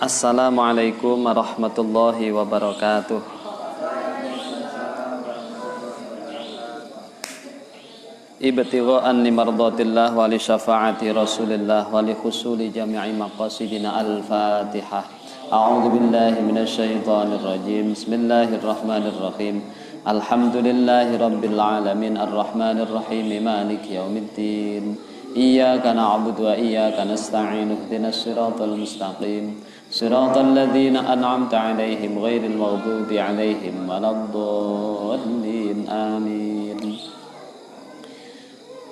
Assalamualaikum warahmatullahi wabarakatuh. Ibtigha'an limardhatillah wa li syafaati Rasulillah wa li husuli jami'i maqasidina al-Fatihah. A'udzu billahi minasyaitonir rajim. Bismillahirrahmanirrahim. Alhamdulillahi rabbil alamin arrahmanir rahim maliki yaumiddin. Iyyaka na'budu wa iyyaka nasta'in ihdinas siratal mustaqim. Siratal ladzina an'amta 'alaihim ghairil maghdubi 'alaihim waladdallin. Amin.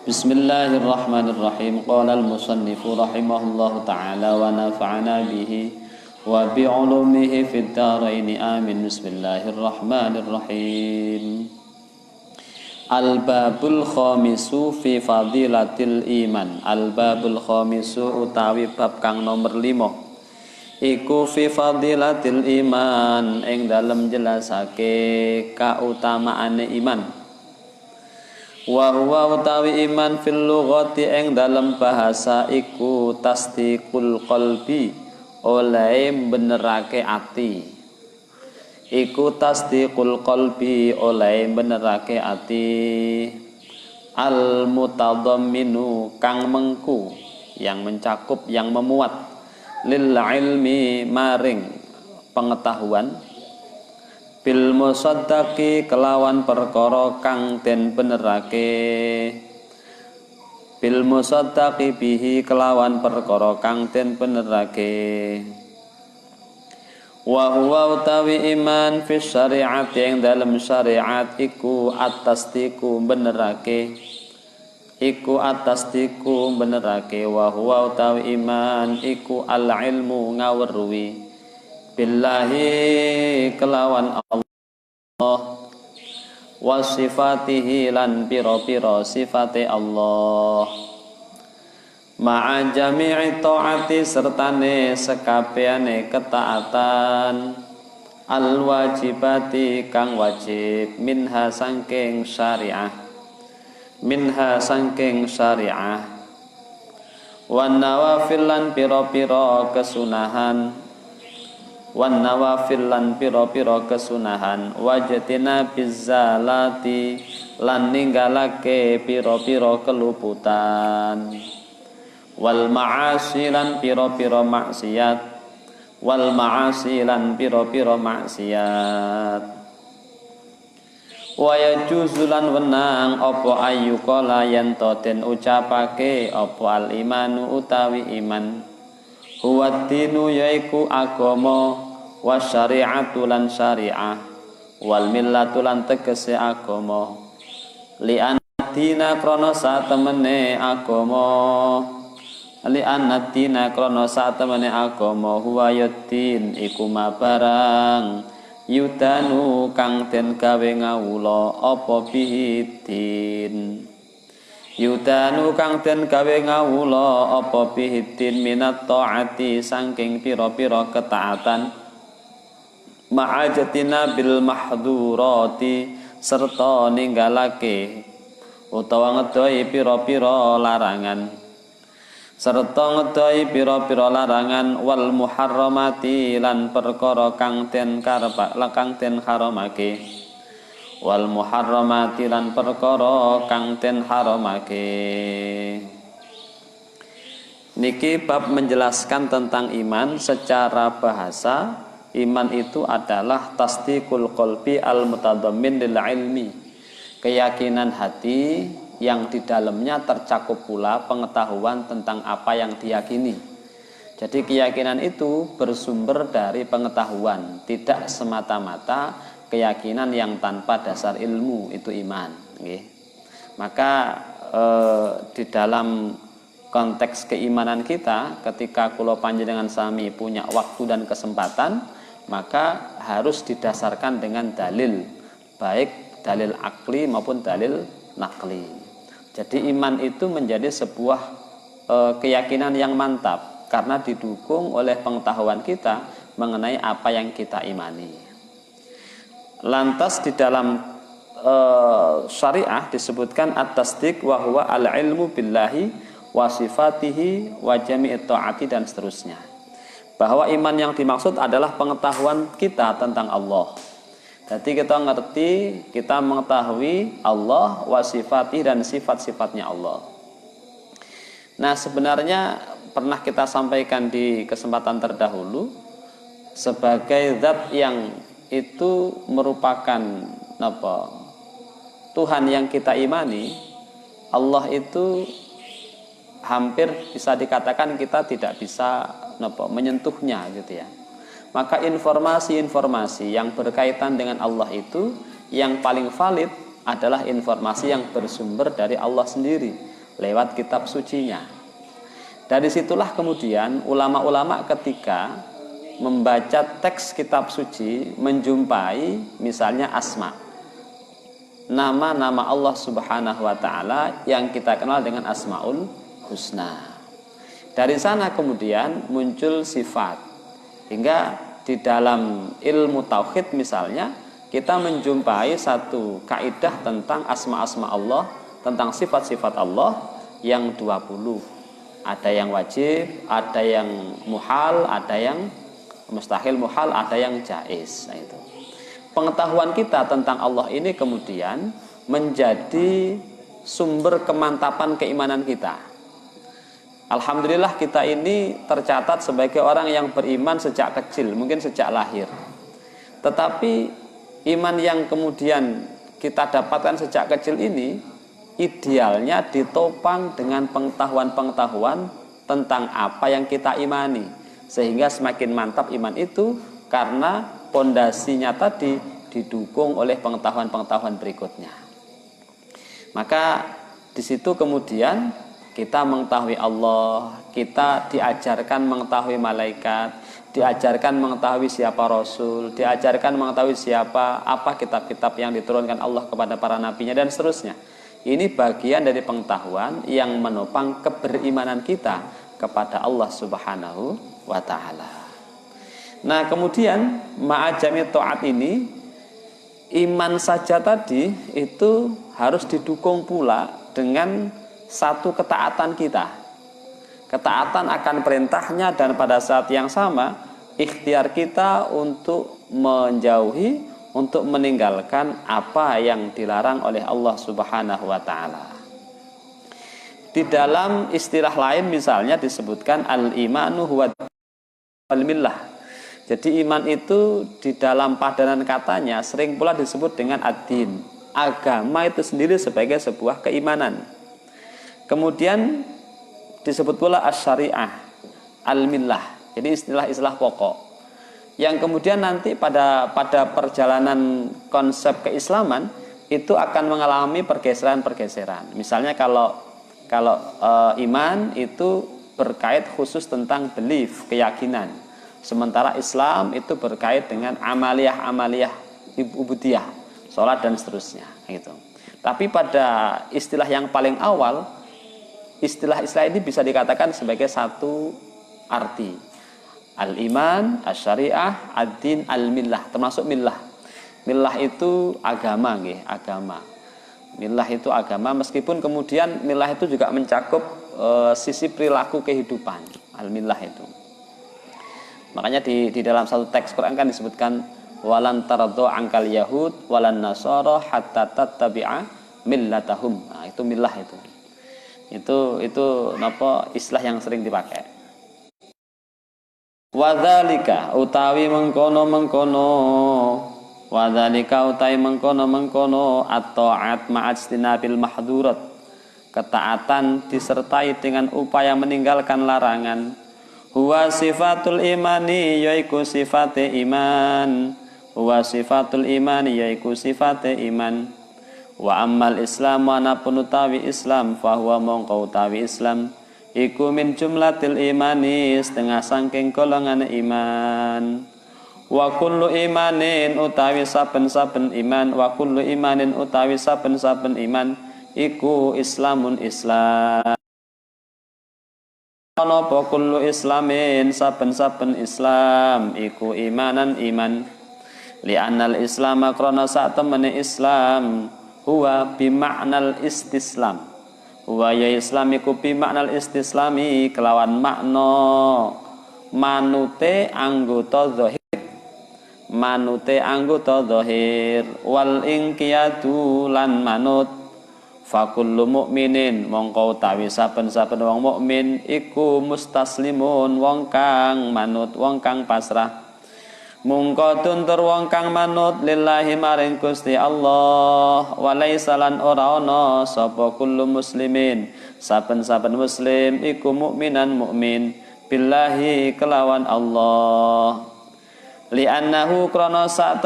Bismillahirrahmanirrahim. Qala al-musannifu rahimahullahu ta'ala wa nafa'ana bihi wa bi'ulumihi fid dharain amin. Bismillahirrahmanirrahim. Al-babul khamisu fi fadilatil iman. Al-babul khamisu utawi bab kang nomor 5 iku fi fadilatil iman, ing dalem jelasake kautamaane iman. Wa huwa utawi iman fil lughati ing dalam bahasa iku tasdiqul qalbi, oleh benerake ati. Iku tasdiqul qalbi, oleh benerake ati. Al mutadamminu kang mengku, yang mencakup, yang memuat, lil ilmi maring pengetahuan, bil musaddaqi kelawan perkara kang den benerake, bil musaddaqi bihi kelawan perkara kang den benerake. Wa huwa utawi iman fi syari'ati ing dalem syariat iku at-tasdiqu benerake, iku at-tasdiqu benerake. Wa huwa utawi iman iku al-ilmu ngawruhi billahi kelawan Allah, wa sifatihi lan pira-pira sifate Allah, ma'a jami'i ta'ati sertane sekabehane ketaatan, al wajibati kang wajib, minha sangking syariah, minha sangking syariah, wan nawafil lan pira-pira kesunahan, wan nawafil lan pira-pira kesunahan, wajtina bizzalati lan ninggalake pira-pira keluputan, wal ma'asi lan pira-pira maksiat, wal ma'asi lan pira-pira maksiat. Wa yajuzu lan wenang apa ayyuqala yen to den ucapake apa al imanu utawi iman, huwa dinu yaiku agama, wa syari'atu lan syari'ah, wal millatu lan tegese agama, li anadina krana satemene agama, li anadina krana satemene agama, huwa yaddin iku mabarang yudanu kang den gawe ngawula apa bihi din, yudanu kang den gawe ngawula apa bihidin minat ta'ati saking pira-pira ketaatan, ma'ajatina bil mahdurati serta ninggalake utawa ngedoi pira-pira larangan, serta ngedoi pira-pira larangan, wal muharramati lan perkara kang den karep kang den haramake, wal muharramati lan perkara kang den haramake. Niki bab menjelaskan tentang iman secara bahasa. Iman itu adalah tasdiqul qalbi al mutadammin lil ilmi, keyakinan hati yang di dalamnya tercakup pula pengetahuan tentang apa yang diyakini. Jadi keyakinan itu bersumber dari pengetahuan, tidak semata-mata keyakinan yang tanpa dasar ilmu, itu iman. Maka di dalam konteks keimanan kita, ketika kula panjenengan sami punya waktu dan kesempatan, maka harus didasarkan dengan dalil, baik dalil akli maupun dalil nakli. Jadi iman itu menjadi sebuah keyakinan yang mantap karena didukung oleh pengetahuan kita mengenai apa yang kita imani. Lantas di dalam syariah disebutkan at-tasdiq wa huwa al-ilmu billahi wa sifatihi wa jami'it ta'ati dan seterusnya. bahwa iman yang dimaksud adalah pengetahuan kita tentang Allah. Jadi kita ngerti, kita mengetahui Allah wa sifati dan sifat-sifatnya Allah. Nah, sebenarnya pernah kita sampaikan di kesempatan terdahulu, sebagai zat yang itu merupakan Tuhan yang kita imani, Allah itu hampir bisa dikatakan kita tidak bisa menyentuhnya gitu ya. Maka informasi-informasi yang berkaitan dengan Allah itu yang paling valid adalah informasi yang bersumber dari Allah sendiri lewat kitab sucinya. Dari situlah kemudian ulama-ulama ketika membaca teks kitab suci menjumpai misalnya asma, nama-nama Allah Subhanahu wa taala yang kita kenal dengan Asmaul Husna. Dari sana kemudian muncul sifat. Hingga di dalam ilmu tauhid misalnya kita menjumpai satu kaidah tentang asma-asma Allah, tentang sifat-sifat Allah yang 20. Ada yang wajib, ada yang muhal, ada yang mustahil muhal, ada yang jaiz. Nah, itu. Pengetahuan kita tentang Allah ini kemudian menjadi sumber kemantapan keimanan kita. Alhamdulillah kita ini tercatat sebagai orang yang beriman sejak kecil, mungkin sejak lahir. Tetapi iman yang kemudian kita dapatkan sejak kecil ini idealnya ditopang dengan pengetahuan-pengetahuan tentang apa yang kita imani, sehingga semakin mantap iman itu karena pondasinya tadi didukung oleh pengetahuan-pengetahuan berikutnya. Maka di situ kemudian kita mengetahui Allah, kita diajarkan mengetahui malaikat, diajarkan mengetahui siapa Rasul, diajarkan mengetahui apa kitab-kitab yang diturunkan Allah kepada para nabinya dan seterusnya. Ini bagian dari pengetahuan yang menopang keberimanan kita kepada Allah Subhanahu wa ta'ala. Nah, kemudian ma'ajami ta'at ini, iman saja tadi itu harus didukung pula dengan satu ketaatan kita. Ketaatan akan perintahnya dan pada saat yang sama ikhtiar kita untuk menjauhi, untuk meninggalkan apa yang dilarang oleh Allah Subhanahu wa ta'ala. Di dalam istilah lain misalnya disebutkan al-imanu huwa al-millah. Jadi iman itu di dalam padanan katanya sering pula disebut dengan ad-din. Agama itu sendiri sebagai sebuah keimanan. Kemudian disebut pula as-syariah, al-millah. Jadi istilah-istilah pokok yang kemudian nanti pada perjalanan konsep keislaman itu akan mengalami pergeseran-pergeseran. Misalnya kalau iman itu berkait khusus tentang belief, keyakinan. Sementara Islam itu berkait dengan amaliyah ubudiyah, sholat dan seterusnya gitu. Tapi pada istilah yang paling awal, istilah-istilah ini bisa dikatakan sebagai satu arti. Al-iman, as-syariah, ad-din, al-millah, termasuk millah. Millah itu agama, agama. Millah itu agama, meskipun kemudian millah itu juga mencakup sisi perilaku kehidupan. Al-millah itu. Makanya di dalam satu teks Quran kan disebutkan walan taradhu angkal yahud walan nasara hatta tattabi'a millatahum. Nah, itu millah itu. Itu istilah yang sering dipakai. Wadzalika utawi mengkono wadzalika utawi mengkono at-ta'at ma'ajtinabil mahdurat, ketaatan disertai dengan upaya meninggalkan larangan. Huwa sifatul imani yaiku sifate iman. Huwa sifatul imani yaiku sifate iman. Wa ammal islam wa anapun utawi islam fahuwa mongko utawi islam iku min jumlatil imani setengah sangking golongan iman. Wa kullu imanin utawi saben-saben iman, wa kullu imanin utawi saben-saben iman iku islamun islam. Napa kullu islamin saben-saben islam iku imanan iman. Li'annal islam krana sak temene islam huwa bima'nal istislam. Huwa ya islamiku bima'nal istislami kelawan makna manute anggota zahir, manute anggota zahir, wal inqiyadu lan manut fakullu mukminin mongko utawi saben-saben wong mukmin iku mustaslimun wong kang manut, wong kang pasrah. Mungkotun tur wong kang manut lillahi maring Gusti Allah, walaisa lan ora ana sapa kullu muslimin saben-saben muslim iku mukminan mukmin billahi kelawan Allah. Li'annahu krana sak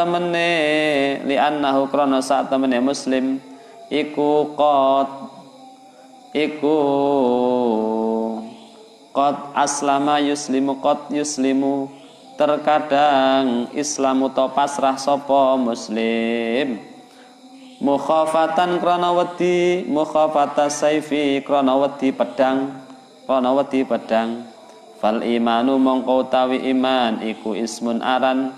temene muslim iku qad aslama yuslimu, qad yuslimu terkadang Islam utawa pasrah sapa muslim, mukhafatan krana wedi, mukhafatas saifi krana wedi pedang, fal imanu mongko utawi iman iku ismun aran,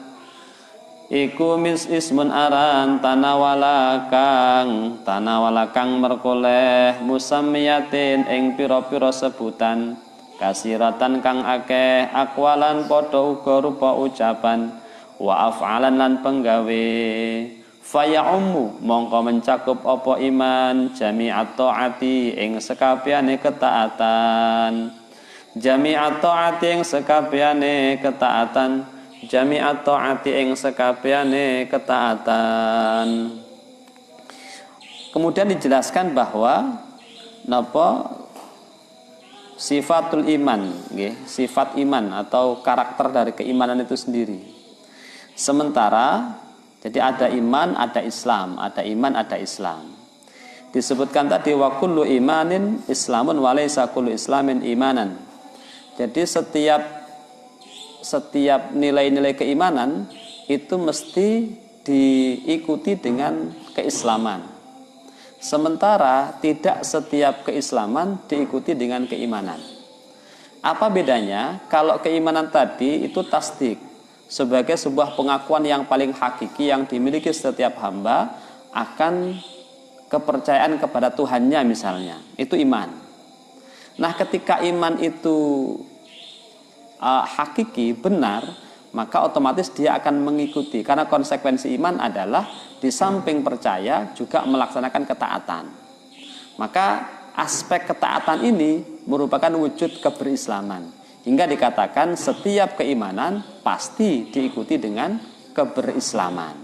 ismun aran tanawala kang merkoleh musammiyatin ing pira-pira sebutan kasiratan kang akeh, akwalan padha uga rupa ucapan, wa af'alan lan penggawe. Faya'ummu mongko mencakup apa iman jami'at ta'ati ing sekabehane ketaatan, jami'at ta'ati ing sekabehane ketaatan, jami'at ta'ati ing sekabehane ketaatan. Kemudian dijelaskan bahwa sifatul iman, sifat iman atau karakter dari keimanan itu sendiri. Sementara jadi ada iman, ada Islam, ada iman, ada Islam. Disebutkan tadi wa kullu imanin islamun wa laysa kullu islamin imanan. Jadi setiap nilai-nilai keimanan itu mesti diikuti dengan keislaman. Sementara tidak setiap keislaman diikuti dengan keimanan. Apa bedanya? Kalau keimanan tadi itu tasdik, sebagai sebuah pengakuan yang paling hakiki yang dimiliki setiap hamba akan kepercayaan kepada Tuhannya misalnya, itu iman. Nah, ketika iman itu hakiki, benar, maka otomatis dia akan mengikuti, karena konsekuensi iman adalah di samping percaya juga melaksanakan ketaatan. Maka aspek ketaatan ini merupakan wujud keberislaman, hingga dikatakan setiap keimanan pasti diikuti dengan keberislaman.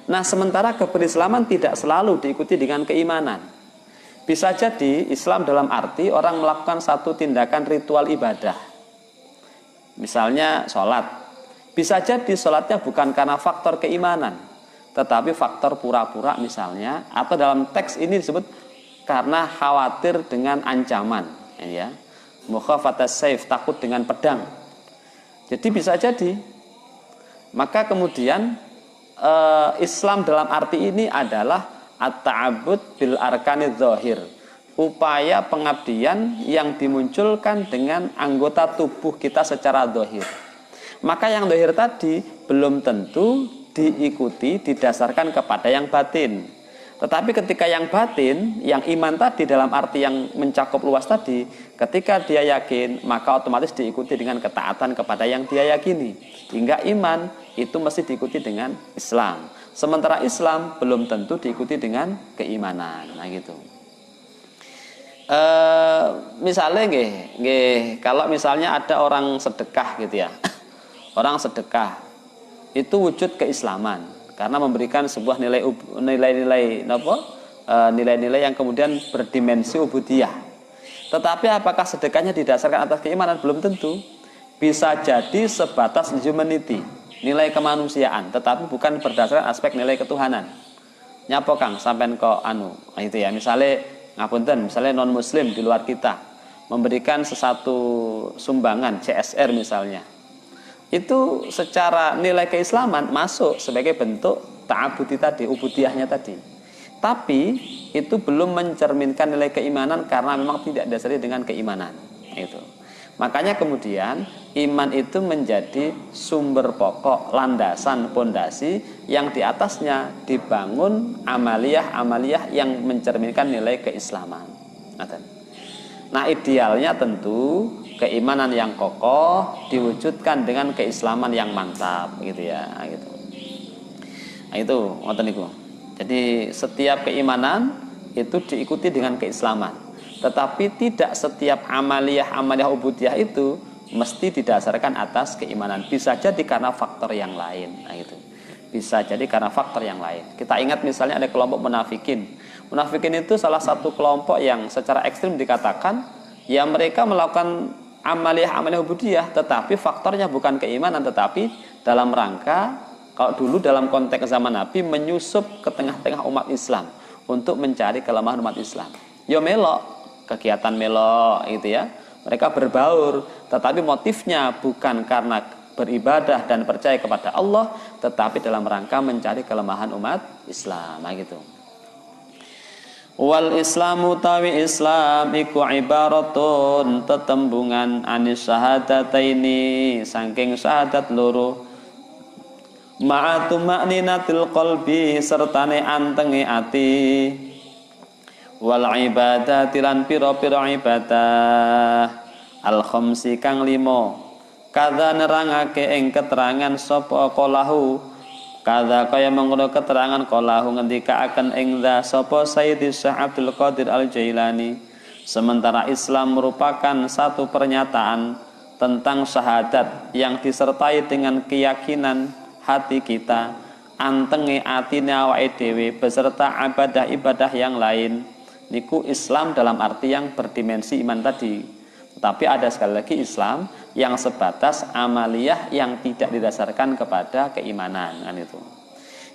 Nah, sementara keberislaman tidak selalu diikuti dengan keimanan. Bisa jadi Islam dalam arti orang melakukan satu tindakan ritual ibadah, misalnya sholat. Bisa jadi sholatnya bukan karena faktor keimanan, tetapi faktor pura-pura misalnya, atau dalam teks ini disebut karena khawatir dengan ancaman, ya, mukhafatas saif, takut dengan pedang. Jadi bisa jadi. Maka kemudian Islam dalam arti ini adalah at-ta'abbud bil arkanidz zahir, upaya pengabdian yang dimunculkan dengan anggota tubuh kita secara zahir. Maka yang zahir tadi belum tentu diikuti didasarkan kepada yang batin. Tetapi ketika yang batin, yang iman tadi dalam arti yang mencakup luas tadi, ketika dia yakin, maka otomatis diikuti dengan ketaatan kepada yang dia yakini. Hingga iman itu mesti diikuti dengan Islam. Sementara Islam belum tentu diikuti dengan keimanan. Nah gitu. Misalnya kalau misalnya ada orang sedekah gitu ya. Orang sedekah itu wujud keislaman karena memberikan sebuah nilai-nilai yang kemudian berdimensi ubudiyah. Tetapi apakah sedekahnya didasarkan atas keimanan? Belum tentu. Bisa jadi sebatas humanity, nilai kemanusiaan, tetapi bukan berdasarkan aspek nilai ketuhanan. Nyapa Kang sampean kok itu ya, misalnya ngapunten, misalnya non muslim di luar kita memberikan sesuatu sumbangan CSR misalnya, itu secara nilai keislaman masuk sebagai bentuk ta'abudi tadi, ubudiyahnya tadi. Tapi itu belum mencerminkan nilai keimanan karena memang tidak dasari dengan keimanan. Itu. Makanya kemudian iman itu menjadi sumber pokok, landasan, pondasi yang di atasnya dibangun amaliyah-amaliyah yang mencerminkan nilai keislaman. Nah, idealnya tentu keimanan yang kokoh diwujudkan dengan keislaman yang mantap gitu ya, gitu. Nah, itu ngoten niku. Jadi setiap keimanan itu diikuti dengan keislaman. Tetapi tidak setiap amaliyah ubudiyah itu mesti didasarkan atas keimanan. Bisa jadi karena faktor yang lain. Nah, itu. Bisa jadi karena faktor yang lain. Kita ingat misalnya ada kelompok munafikin. Munafikin itu salah satu kelompok yang secara ekstrim dikatakan ya mereka melakukan amaliyah ubudiyah, tetapi faktornya bukan keimanan, tetapi dalam rangka, kalau dulu dalam konteks zaman Nabi, menyusup ke tengah-tengah umat Islam untuk mencari kelemahan umat Islam. Yo melok, kegiatan melok gitu ya. Mereka berbaur, tetapi motifnya bukan karena beribadah dan percaya kepada Allah, tetapi dalam rangka mencari kelemahan umat Islam. Nah, gitu. Wal Islamu tawi Islam iku ibaratun tetembungan anis syahadataini saking syahadat loro ma'atu ma'ninatil qalbi sertane antenge ati wal ibadati lan pira-pira ibadah al khamsi kang 5 kadza nerangake ing keterangan sapa qalahu kadza kaya mengkono keterangan qalahu ngendika akan ing dza sapa Sayyidi Syekh Abdul Qadir Al-Jailani sementara Islam merupakan satu pernyataan tentang syahadat yang disertai dengan keyakinan hati kita antenge atine awake dhewe beserta ibadah yang lain niku Islam dalam arti yang berdimensi iman tadi. Tapi ada sekali lagi Islam yang sebatas amaliyah yang tidak didasarkan kepada keimanan kan itu.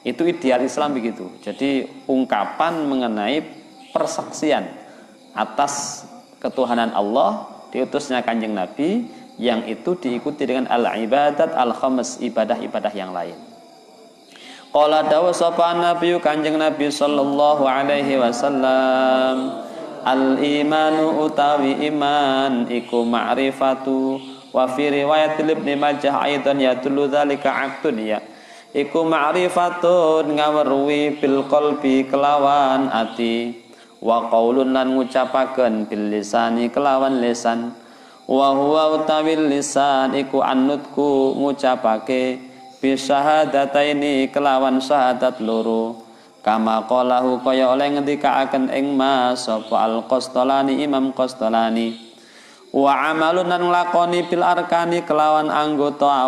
Itu ideal Islam begitu. Jadi ungkapan mengenai persaksian atas ketuhanan Allah, diutusnya Kanjeng Nabi yang itu diikuti dengan al-ibadat al-khams, ibadah-ibadah yang lain. Qala dawu sapa Nabi Kanjeng Nabi sallallahu alaihi wasallam al-imanu utawi iman iku ma'rifatu wa fi riwayat Ibnu Majah aidan yadullu dzalika aqdun ya iku ma'rifatun ngaweruhi bil qalbi kelawan ati wa qaulun lan ngucapaken bil lisani kelawan lisan wa huwa utawi lisan iku annutku ngucapake bi syahadataini kelawan syahadat loro kama qalahu kaya oleh ngendikaaken ing mas sapa al-Qastolani Imam Qastolani wa amalun lan nglakoni bil arkani kelawan anggota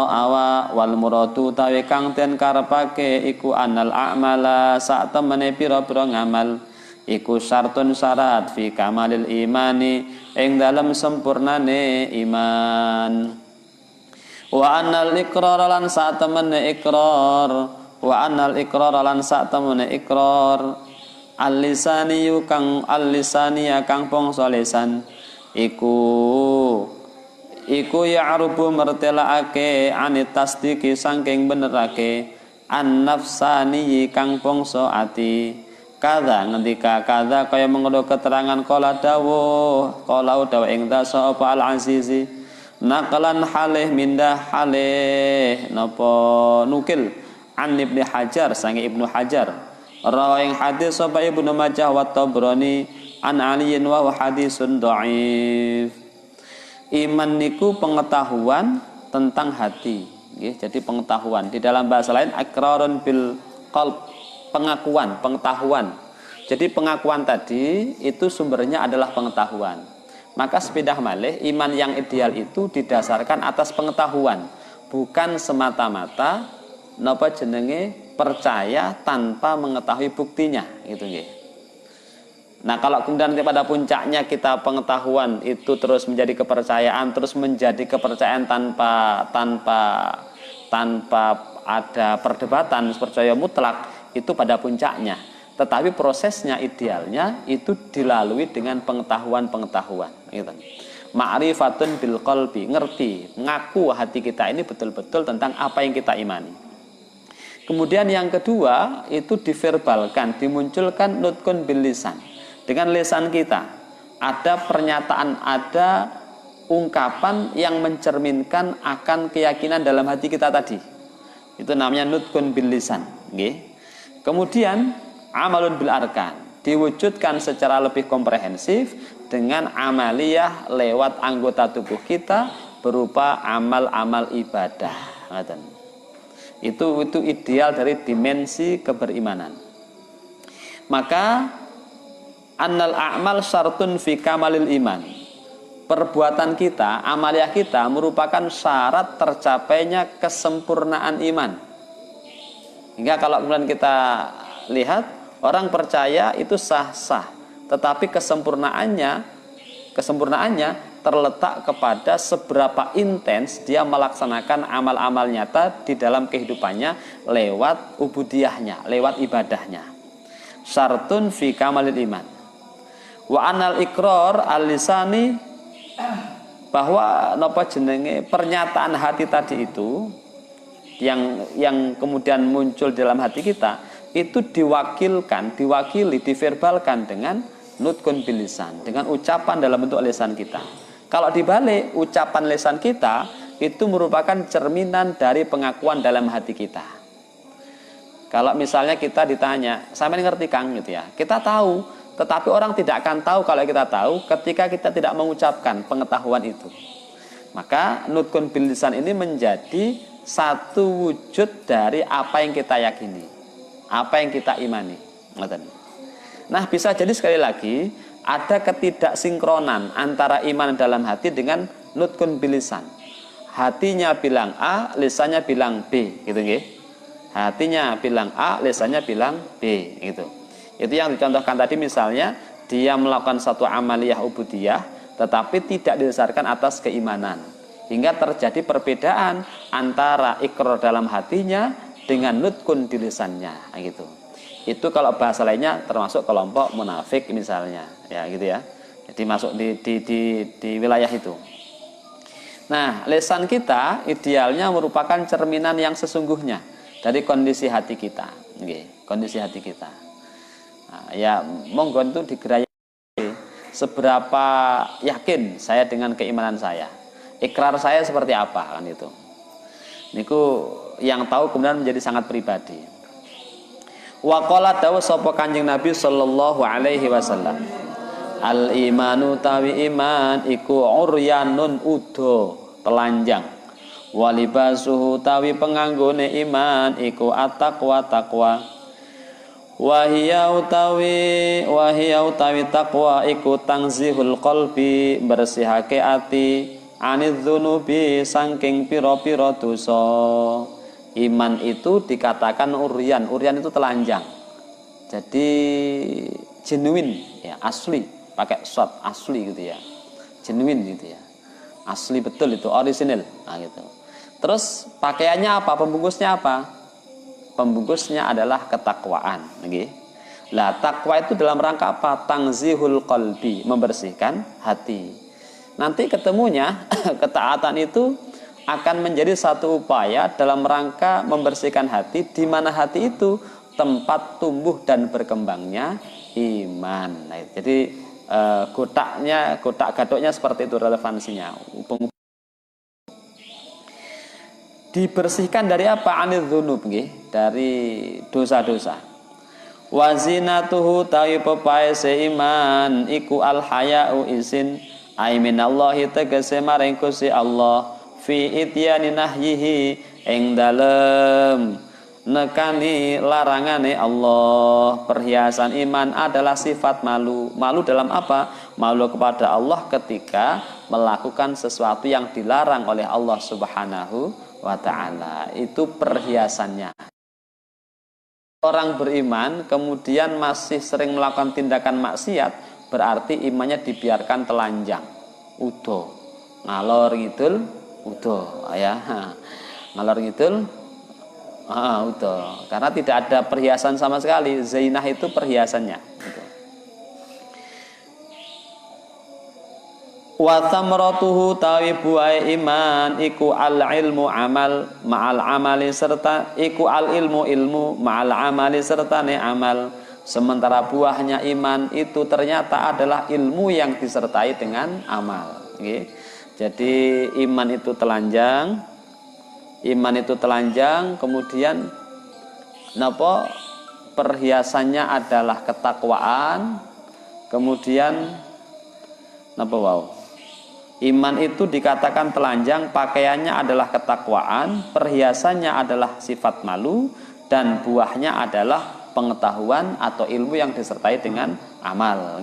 awak wal muradu tawi kang den karepake iku anal a'mala sak temene pira-pira ngamal iku syartun syarat fi kamalil imani ing dalem sempurnane iman wa annal iqrar lan sak temene iqrar wa annal iqrar lan sak temene iqrar al-lisani kang al-lisani kang bangsa lisan iku ya'rubu mertelaake anit tasdiki saking benerake an-nafsani kang bangsa ati kadza ngendika kadza kaya mengono keterangan qala dawuh ing dasa apa al-azizi naqalan halih mindah halih napa nukil an Ibnu Hajar sange Ibnu Hajar rawi hadis sapa Ibnu Majah wa Tabrani an Ali wa hadisun dhaif. Iman niku pengetahuan tentang hati nggih. Jadi pengetahuan di dalam bahasa lain iqrarun bil qalb, pengakuan, pengetahuan. Jadi pengakuan tadi itu sumbernya adalah pengetahuan. Maka sepidah malih iman yang ideal itu didasarkan atas pengetahuan, bukan semata-mata napa jenenge percaya tanpa mengetahui buktinya gitu nggih. Nah, kalau kemudian pada puncaknya kita pengetahuan itu terus menjadi kepercayaan, terus menjadi kepercayaan tanpa ada perdebatan, percaya mutlak, itu pada puncaknya. Tetapi prosesnya idealnya itu dilalui dengan pengetahuan gitu. Ma'rifatun bil qalbi, ngerti, ngaku hati kita ini betul-betul tentang apa yang kita imani. Kemudian yang kedua itu diverbalkan, dimunculkan nutkun bil lisan. Dengan lisan kita ada pernyataan, ada ungkapan yang mencerminkan akan keyakinan dalam hati kita tadi. Itu namanya nutkun bil lisan, nggih. Kemudian amalun bil arkan. diwujudkan secara lebih komprehensif dengan amaliyah lewat anggota tubuh kita berupa amal-amal ibadah. Itu ideal dari dimensi keberimanan. Maka annal a'mal syartun fi kamalil iman. Perbuatan kita, amaliyah kita merupakan syarat tercapainya kesempurnaan iman. Hingga kalau kemudian kita lihat, orang percaya itu sah-sah, tetapi kesempurnaannya terletak kepada seberapa intens dia melaksanakan amal-amal nyata di dalam kehidupannya lewat ubudiyahnya, lewat ibadahnya. Syartun fi kamalil iman. Wa anal iqrar al-lisani, bahwa pernyataan hati tadi itu yang kemudian muncul dalam hati kita itu diwakili, diverbalkan dengan nutkun bil lisan, dengan ucapan dalam bentuk lisan kita. Kalau dibalik, ucapan lisan kita itu merupakan cerminan dari pengakuan dalam hati kita. Kalau misalnya kita ditanya, sampean ngerti Kang gitu ya, kita tahu, tetapi orang tidak akan tahu kalau kita tahu ketika kita tidak mengucapkan pengetahuan itu. Maka nutkun bil lisan ini menjadi satu wujud dari apa yang kita yakini, apa yang kita imani. Nah, bisa jadi sekali lagi ada ketidaksinkronan antara iman dalam hati dengan nutkun bil lisan. Hatinya bilang A, lisannya bilang B, gitu nggih. Hatinya bilang A, lisannya bilang B, gitu. Itu yang dicontohkan tadi, misalnya dia melakukan satu amaliyah ubudiyah tetapi tidak didasarkan atas keimanan, hingga terjadi perbedaan antara ikrar dalam hatinya dengan nutkun di lisannya, gitu. Itu kalau bahasa lainnya termasuk kelompok munafik misalnya, ya gitu ya. Jadi masuk di wilayah itu. Nah, lisan kita idealnya merupakan cerminan yang sesungguhnya dari kondisi hati kita, kondisi hati kita. Nah, ya monggo itu digerayai seberapa yakin saya dengan keimanan saya, ikrar saya seperti apa, kan itu. Niku yang tahu kemudian menjadi sangat pribadi. Wa qala dawu sapa Kanjeng Nabi sallallahu alaihi wasallam, al imanu tawi iman iku uryanun udo, telanjang. Walibasuhu tawi penganggone iman iku at-taqwa, taqwa. Wahia utawi taqwa iku tangzihul qalbi, bersihake ati, anidzunubi saking pira-pira dosa. Iman itu dikatakan uryan itu telanjang. Jadi genuine ya, asli, pakai shot asli gitu ya. Genuine gitu ya. Asli betul itu, orisinil. Nah gitu. Terus pakaiannya apa? Pembungkusnya apa? Pembungkusnya adalah ketakwaan, nggih. Lah takwa itu dalam rangka apa? Tangzihul qalbi, membersihkan hati. Nanti ketemunya ketaatan itu akan menjadi satu upaya dalam rangka membersihkan hati, di mana hati itu tempat tumbuh dan berkembangnya iman. Nah, jadi kotak gadoknya seperti itu relevansinya. Dibersihkan dari apa? Anidzunub, dari dosa-dosa. Wazinatuhu tawi pepae seiman iku al haya'u izin ai minallahi tegese maring Gusti Allah fi ityani nahyihi ing dalem nekani larangane Allah. Perhiasan iman adalah sifat malu. Malu dalam apa? Malu kepada Allah ketika melakukan sesuatu yang dilarang oleh Allah Subhanahu wa ta'ala. Itu perhiasannya. Orang beriman kemudian masih sering melakukan tindakan maksiat, berarti imannya dibiarkan telanjang, udo, ngalor ngidul, udo, ya, ngalor ngidul, udo. Karena tidak ada perhiasan sama sekali. Zainah itu perhiasannya. Gitu. Wa thamratuhu tawi buai iman iku al ilmu amal ma'al amali, serta iku al ilmu ma'al amali sertane amal. Sementara buahnya iman itu ternyata adalah ilmu yang disertai dengan amal. Jadi iman itu telanjang, kemudian perhiasannya adalah ketakwaan, kemudian napa wau? Iman itu dikatakan telanjang, pakaiannya adalah ketakwaan, perhiasannya adalah sifat malu, dan buahnya adalah pengetahuan atau ilmu yang disertai dengan amal.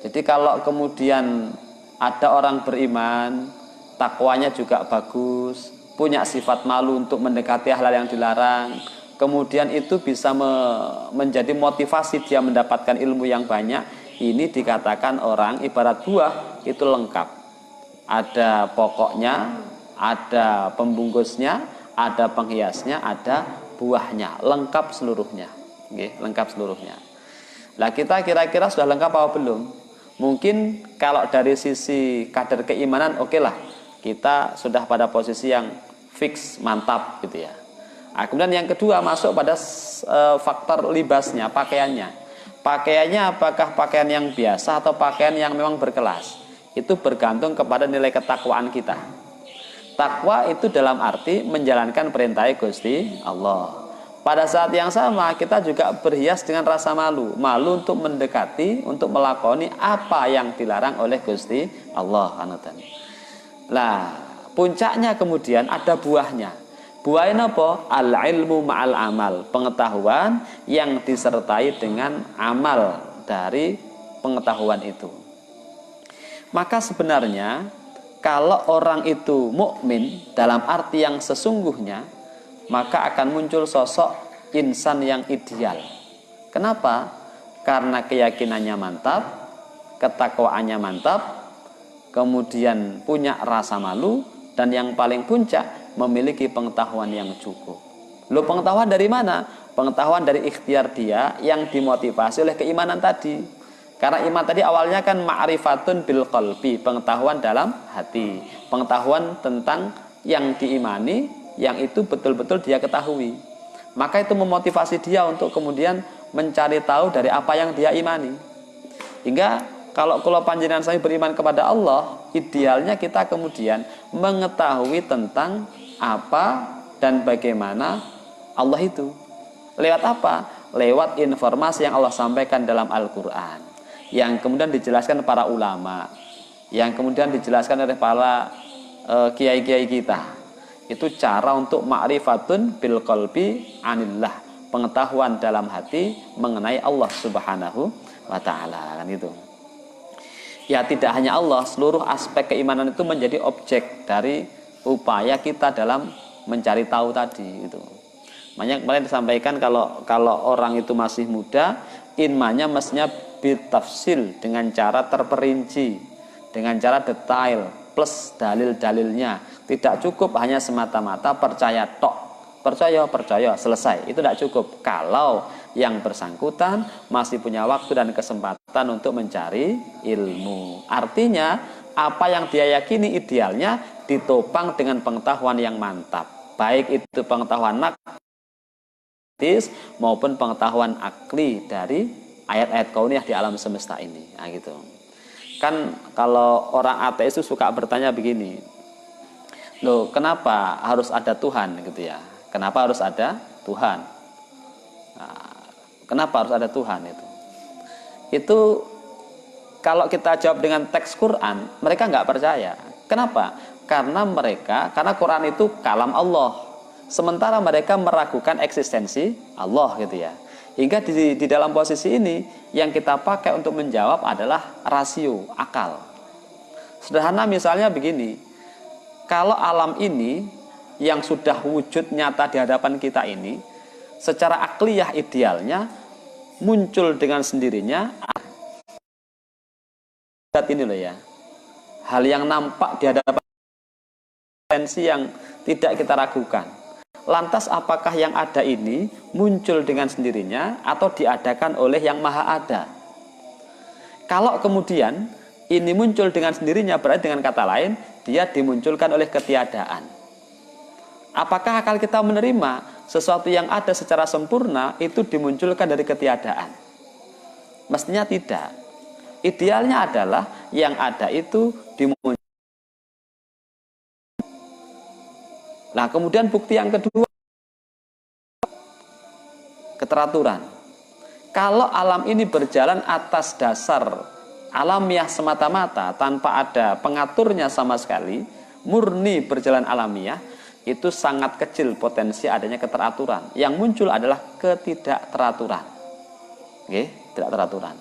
Jadi kalau kemudian ada orang beriman, takwanya juga bagus, punya sifat malu untuk mendekati hal yang dilarang, kemudian itu bisa menjadi motivasi dia mendapatkan ilmu yang banyak, ini dikatakan orang ibarat buah itu lengkap. Ada pokoknya, ada pembungkusnya, ada penghiasnya, ada buahnya, lengkap seluruhnya. Lengkap seluruhnya. Lah kita kira-kira sudah lengkap apa belum? Mungkin kalau dari sisi kadar keimanan oke lah, kita sudah pada posisi yang fix, mantap gitu ya. Nah, kemudian yang kedua masuk pada faktor libasnya, pakaiannya. Pakaiannya apakah pakaian yang biasa atau pakaian yang memang berkelas? Itu bergantung kepada nilai ketakwaan kita. Takwa itu dalam arti menjalankan perintah Gusti Allah. Pada saat yang sama kita juga berhias dengan rasa malu. Malu untuk mendekati, untuk melakoni apa yang dilarang oleh Gusti Allah. Nah, puncaknya kemudian ada buahnya. Buahnya apa? Al-ilmu ma'al amal. Pengetahuan yang disertai dengan amal dari pengetahuan itu. Maka sebenarnya kalau orang itu mukmin dalam arti yang sesungguhnya, maka akan muncul sosok insan yang ideal. Kenapa? Karena keyakinannya mantap, ketakwaannya mantap, kemudian punya rasa malu, dan yang paling puncak memiliki pengetahuan yang cukup. Loh, pengetahuan dari mana? Pengetahuan dari ikhtiar dia yang dimotivasi oleh keimanan tadi. Karena iman tadi awalnya kan ma'rifatun bil qalbi, pengetahuan dalam hati, pengetahuan tentang yang diimani, yang itu betul-betul dia ketahui. Maka itu memotivasi dia untuk kemudian mencari tahu dari apa yang dia imani. Hingga kalau panjenengan saya beriman kepada Allah, idealnya kita kemudian mengetahui tentang apa dan bagaimana Allah itu. Lewat apa? Lewat informasi yang Allah sampaikan dalam Al-Quran, yang kemudian dijelaskan para ulama, yang kemudian dijelaskan oleh para kiai-kiai kita. Itu cara untuk ma'rifatun bil qalbi anillah, pengetahuan dalam hati mengenai Allah Subhanahu wa ta'ala, kan itu. Ya, tidak hanya Allah, seluruh aspek keimanan itu menjadi objek dari upaya kita dalam mencari tahu tadi itu. Makanya kemarin disampaikan kalau orang itu masih muda, imannya mestinya bitafsil, dengan cara terperinci, dengan cara detail, plus dalil-dalilnya. Tidak cukup hanya semata-mata percaya tok, percaya selesai. Itu tidak cukup kalau yang bersangkutan masih punya waktu dan kesempatan untuk mencari ilmu. Artinya apa yang dia yakini idealnya ditopang dengan pengetahuan yang mantap, baik itu pengetahuan naklis maupun pengetahuan akli dari ayat-ayat kauniyah di alam semesta ini. Nah, gitu. Kan kalau orang ateis itu suka bertanya begini, loh, kenapa harus ada Tuhan gitu ya? Kenapa harus ada Tuhan? Nah, kenapa harus ada Tuhan itu? Itu kalau kita jawab dengan teks Quran, mereka nggak percaya. Kenapa? Karena Quran itu kalam Allah. Sementara mereka meragukan eksistensi Allah gitu ya. Hingga di dalam posisi ini yang kita pakai untuk menjawab adalah rasio, akal. Sederhana misalnya begini, kalau alam ini yang sudah wujud nyata di hadapan kita ini, secara akliyah idealnya muncul dengan sendirinya. Ini loh ya, hal yang nampak di hadapan eksistensi yang tidak kita ragukan. Lantas apakah yang ada ini muncul dengan sendirinya atau diadakan oleh yang maha ada? Kalau kemudian ini muncul dengan sendirinya, berarti dengan kata lain dia dimunculkan oleh ketiadaan. Apakah akal kita menerima sesuatu yang ada secara sempurna itu dimunculkan dari ketiadaan? Mestinya tidak. Idealnya adalah yang ada itu dimunculkan. Nah, kemudian bukti yang kedua, keteraturan. Kalau alam ini berjalan atas dasar alamiah semata-mata tanpa ada pengaturnya sama sekali, murni berjalan alamiah, itu sangat kecil potensi adanya keteraturan. Yang muncul adalah ketidakteraturan. Oke, tidak teraturan.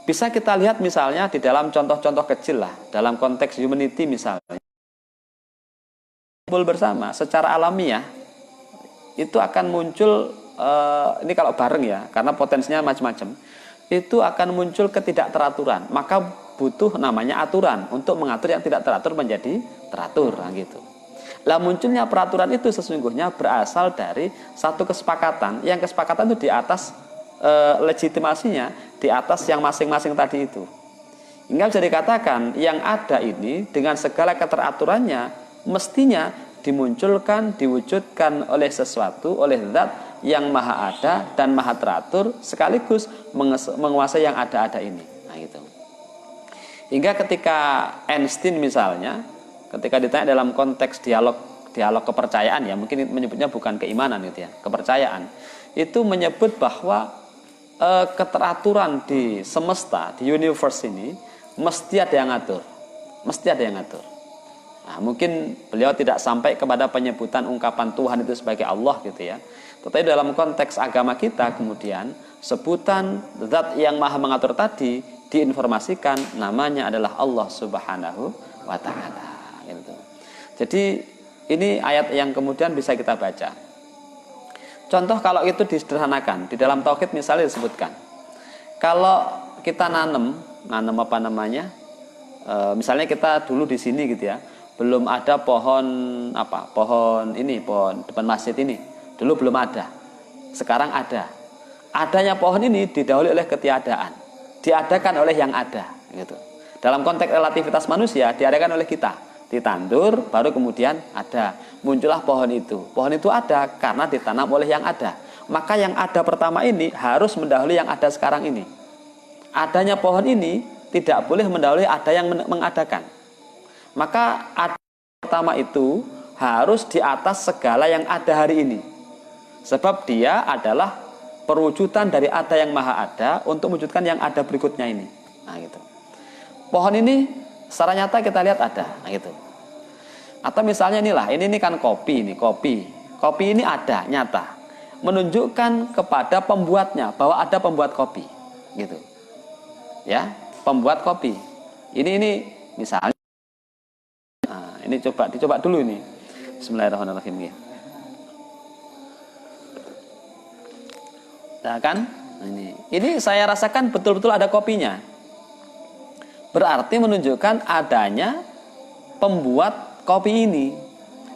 Bisa kita lihat misalnya di dalam contoh-contoh kecil lah, dalam konteks humanity misalnya. Kumpul bersama secara alamiah itu akan muncul ini kalau bareng ya, karena potensinya macam-macam, itu akan muncul ketidakteraturan. Maka butuh namanya aturan untuk mengatur yang tidak teratur menjadi teratur, nah gitu. Lah munculnya peraturan itu sesungguhnya berasal dari satu kesepakatan, yang kesepakatan itu di atas legitimasinya, di atas yang masing-masing tadi itu. Hingga bisa dikatakan yang ada ini dengan segala keteraturannya mestinya dimunculkan, diwujudkan oleh sesuatu, oleh zat yang maha ada dan maha teratur sekaligus menguasai yang ada-ada ini. Nah gitu. Hingga ketika Einstein misalnya, ketika ditanya dalam konteks dialog kepercayaan ya, mungkin menyebutnya bukan keimanan gitu ya, kepercayaan, itu menyebut bahwa keteraturan di semesta, di universe ini mesti ada yang ngatur, mesti ada yang ngatur. Nah, mungkin beliau tidak sampai kepada penyebutan ungkapan Tuhan itu sebagai Allah gitu ya. Tetapi dalam konteks agama kita kemudian sebutan zat yang maha mengatur tadi diinformasikan namanya adalah Allah Subhanahu wa Ta'ala gitu. Jadi ini ayat yang kemudian bisa kita baca. Contoh kalau itu disederhanakan, di dalam tauhid misalnya disebutkan, kalau kita nanam apa namanya, misalnya kita dulu di sini gitu ya, belum ada pohon depan masjid ini, dulu belum ada, sekarang ada. Adanya pohon ini didahului oleh ketiadaan, diadakan oleh yang ada gitu. Dalam konteks relativitas manusia diadakan oleh kita, ditandur baru kemudian ada, muncullah pohon itu. Pohon itu ada karena ditanam oleh yang ada. Maka yang ada pertama ini harus mendahului yang ada sekarang ini. Adanya pohon ini tidak boleh mendahului ada yang mengadakan. Maka ada pertama itu harus di atas segala yang ada hari ini. Sebab dia adalah perwujudan dari ada yang maha ada untuk mewujudkan yang ada berikutnya ini. Nah gitu. Pohon ini secara nyata kita lihat ada, nah gitu. Atau misalnya inilah, ini kan kopi ini, kopi. Kopi ini ada, nyata. Menunjukkan kepada pembuatnya bahwa ada pembuat kopi, gitu. Ya, pembuat kopi. Ini misalnya. Nah, ini dicoba dulu ini. Bismillahirrahmanirrahim. Nah kan, ini saya rasakan betul-betul ada kopinya. Berarti menunjukkan adanya pembuat kopi ini.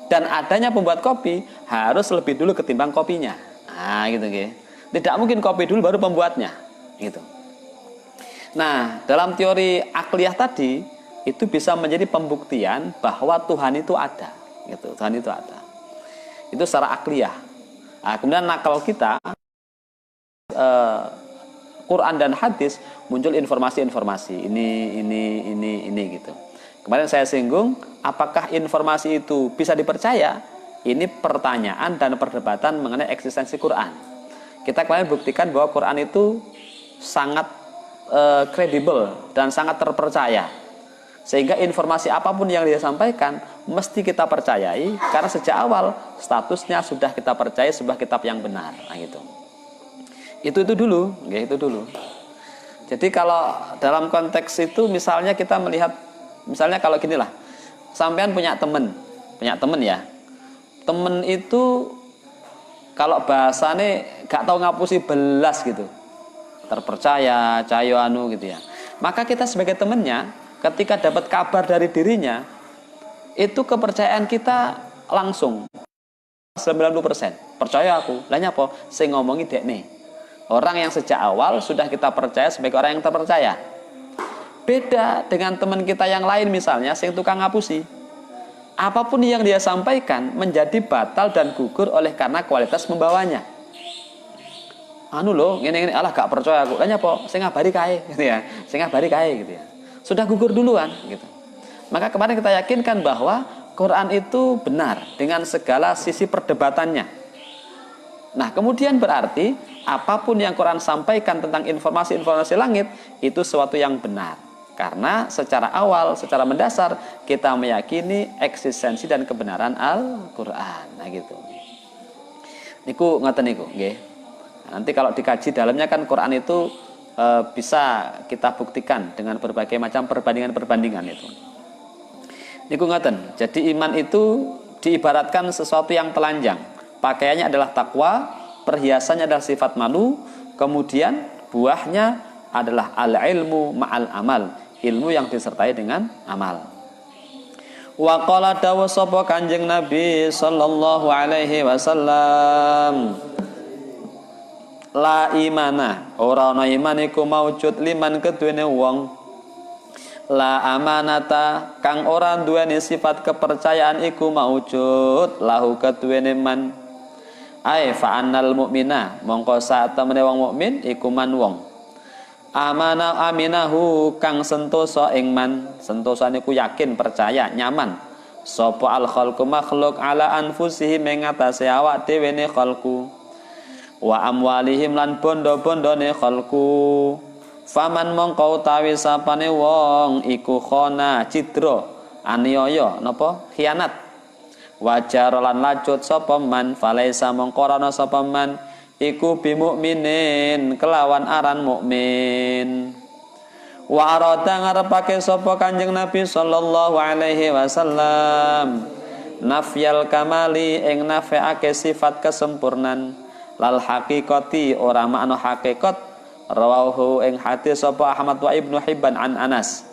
Dan adanya pembuat kopi harus lebih dulu ketimbang kopinya. Nah gitu gitu. Tidak mungkin kopi dulu baru pembuatnya gitu. Nah dalam teori akliyah tadi itu bisa menjadi pembuktian bahwa Tuhan itu ada gitu. Tuhan itu ada. Itu secara akliyah. Nah, kemudian nakal kita Quran dan hadis muncul informasi-informasi ini gitu. Kemarin saya singgung, apakah informasi itu bisa dipercaya? Ini pertanyaan dan perdebatan mengenai eksistensi Quran. Kita kemarin buktikan bahwa Quran itu sangat kredibel dan sangat terpercaya. Sehingga informasi apapun yang dia sampaikan mesti kita percayai karena sejak awal statusnya sudah kita percaya sebuah kitab yang benar. Nah gitu. Itu dulu, ya itu dulu. Jadi kalau dalam konteks itu misalnya kita melihat, misalnya kalau ginilah, sampean punya temen ya, temen itu kalau bahasanya gak tahu ngapusi belas gitu, terpercaya, cayo anu gitu ya. Maka kita sebagai temennya, ketika dapat kabar dari dirinya, itu kepercayaan kita langsung 90%. Percaya aku, lah nyapa sing ngomongi dek nih. Orang yang sejak awal sudah kita percaya sebagai orang yang terpercaya. Beda dengan teman kita yang lain misalnya, yang tukang ngapusi. Apapun yang dia sampaikan menjadi batal dan gugur oleh karena kualitas membawanya. Anu loh, ini alah gak percaya aku. Kayaknya apa? Saya ngabari kae gitu ya. Saya ngabari kae gitu ya. Sudah gugur duluan gitu. Maka kemarin kita yakinkan bahwa Quran itu benar dengan segala sisi perdebatannya. Nah, kemudian berarti apapun yang Quran sampaikan tentang informasi-informasi langit itu sesuatu yang benar. Karena secara awal, secara mendasar kita meyakini eksistensi dan kebenaran Al-Qur'an. Nah gitu. Niku ngoten niku, nggih. Nanti kalau dikaji dalamnya kan Quran itu bisa kita buktikan dengan berbagai macam perbandingan-perbandingan itu. Niku ngoten. Jadi iman itu diibaratkan sesuatu yang telanjang. Pakaiannya adalah takwa, perhiasannya adalah sifat malu, kemudian buahnya adalah al-ilmu ma'al amal, ilmu yang disertai dengan amal. Wa qala dawu sapa Kanjeng Nabi sallallahu alaihi wasallam, la imana, ora ana iman iku maujud liman keduwene wong, la amanata kang ora duweni sifat kepercayaan iku maujud lahu keduwene man, ai fa annal mu'mina mongko sak temene wong mukmin iku man wong, amana aminahu kang sentosa ing man, sentosa niku yakin, percaya, nyaman sapa al khalqu makhluk ala anfusihim ing atase awak dhewe ne khalqu, wa amwalihim lan bondo-bondone khalqu, faman mongko utawi sapane wong iku khona cidra aniaya napa khianat, wajar lan lacut sapa man falaisa mongko ana sapa man iku bimukminin kelawan aran mukmin. Wa arada ngarepake sapa Kanjeng Nabi sallallahu alaihi wasallam nafyal kamali ing nafeake sifat kesempurnan, lal haqiqati ora makna hakikat, rawahu ing hadis sapa Ahmad wa Ibnu Hibban an Anas.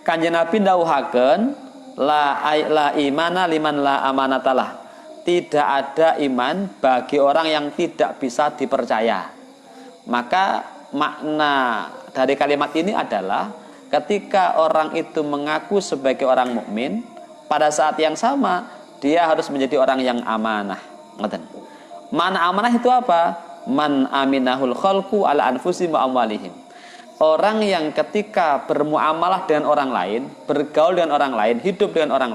Kanjeng Nabi ndawuhaken la imana liman la amanatalah, tidak ada iman bagi orang yang tidak bisa dipercaya. Maka makna dari kalimat ini adalah ketika orang itu mengaku sebagai orang mukmin, pada saat yang sama dia harus menjadi orang yang amanah. Mana amanah itu apa? Man aminahul khalqu ala anfusihim wa amwalihim. Orang yang ketika bermuamalah dengan orang lain, bergaul dengan orang lain, hidup dengan orang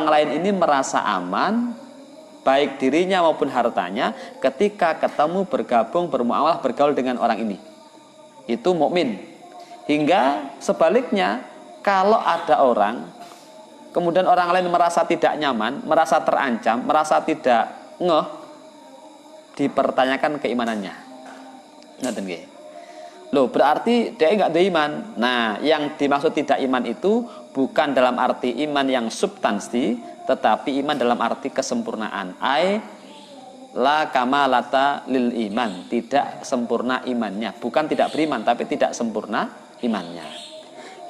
lain ini merasa aman, baik dirinya maupun hartanya, ketika ketemu, bergabung, bermuamalah, bergaul dengan orang ini. Itu mukmin. Hingga sebaliknya, kalau ada orang, kemudian orang lain merasa tidak nyaman, merasa terancam, merasa tidak ngeh, dipertanyakan keimanannya. Ngoten nggih. Loh, berarti dia enggak ada iman. Nah, yang dimaksud tidak iman itu bukan dalam arti iman yang substansi, tetapi iman dalam arti kesempurnaan. Ai la kamalata lil iman, tidak sempurna imannya. Bukan tidak beriman, tapi tidak sempurna imannya.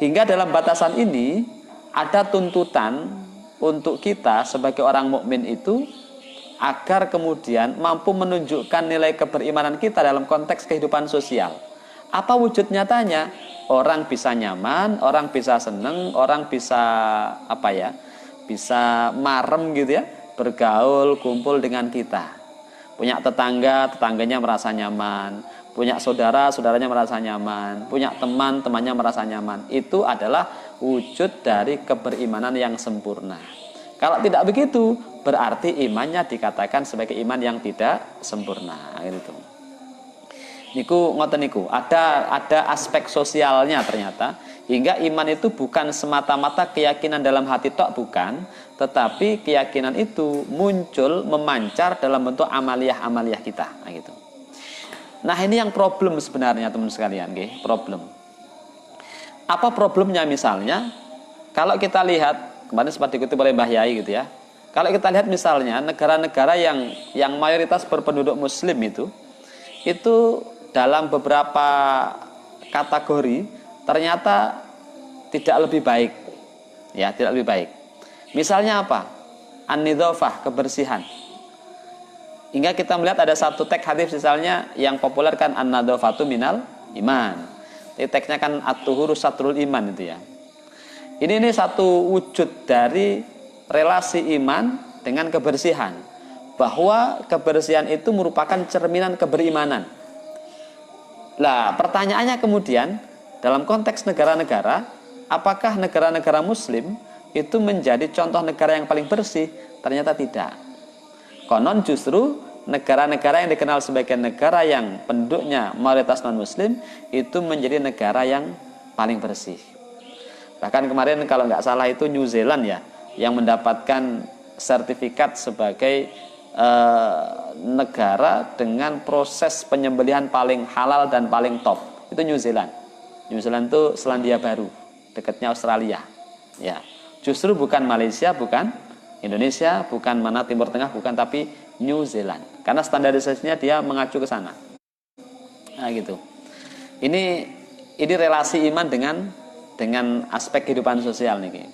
Hingga dalam batasan ini ada tuntutan untuk kita sebagai orang mukmin itu agar kemudian mampu menunjukkan nilai keberimanan kita dalam konteks kehidupan sosial. Apa wujud nyatanya? Orang bisa nyaman, orang bisa seneng, orang bisa bisa marem gitu ya, bergaul, kumpul dengan kita. Punya tetangga, tetangganya merasa nyaman. Punya saudara, saudaranya merasa nyaman. Punya teman, temannya merasa nyaman. Itu adalah wujud dari keberimanan yang sempurna. Kalau tidak begitu, berarti imannya dikatakan sebagai iman yang tidak sempurna. Gitu. Niku ngoten niku. Ada aspek sosialnya ternyata. Hingga iman itu bukan semata-mata keyakinan dalam hati tok, bukan, tetapi keyakinan itu muncul, memancar dalam bentuk amaliyah-amaliyah kita. Nah, gitu. Nah, ini yang problem sebenarnya teman sekalian, nggih, problem. Apa problemnya misalnya? Kalau kita lihat kemarin sempat dikutip oleh Mbah Yai gitu ya. Kalau kita lihat misalnya negara-negara yang mayoritas berpenduduk muslim itu dalam beberapa kategori ternyata tidak lebih baik. Ya, tidak lebih baik. Misalnya apa? An-nidhafah, kebersihan. Hingga kita melihat ada satu teks hadis misalnya yang populer kan an-nadhafatu minal iman. Ini teksnya kan at-tuhuru satrul iman itu ya. Ini satu wujud dari relasi iman dengan kebersihan. Bahwa kebersihan itu merupakan cerminan keberimanan. Lah, pertanyaannya kemudian dalam konteks negara-negara, apakah negara-negara muslim itu menjadi contoh negara yang paling bersih? Ternyata tidak. Konon justru negara-negara yang dikenal sebagai negara yang penduduknya mayoritas non-muslim itu menjadi negara yang paling bersih. Bahkan kemarin kalau nggak salah itu New Zealand ya, yang mendapatkan sertifikat sebagai negara dengan proses penyembelihan paling halal dan paling top. Itu New Zealand. New Zealand itu Selandia Baru, dekatnya Australia. Ya, justru bukan Malaysia, bukan Indonesia, bukan mana Timur Tengah, bukan, tapi New Zealand. Karena standarisasinya dia mengacu ke sana. Nah, gitu. Ini relasi iman dengan aspek kehidupan sosial nih.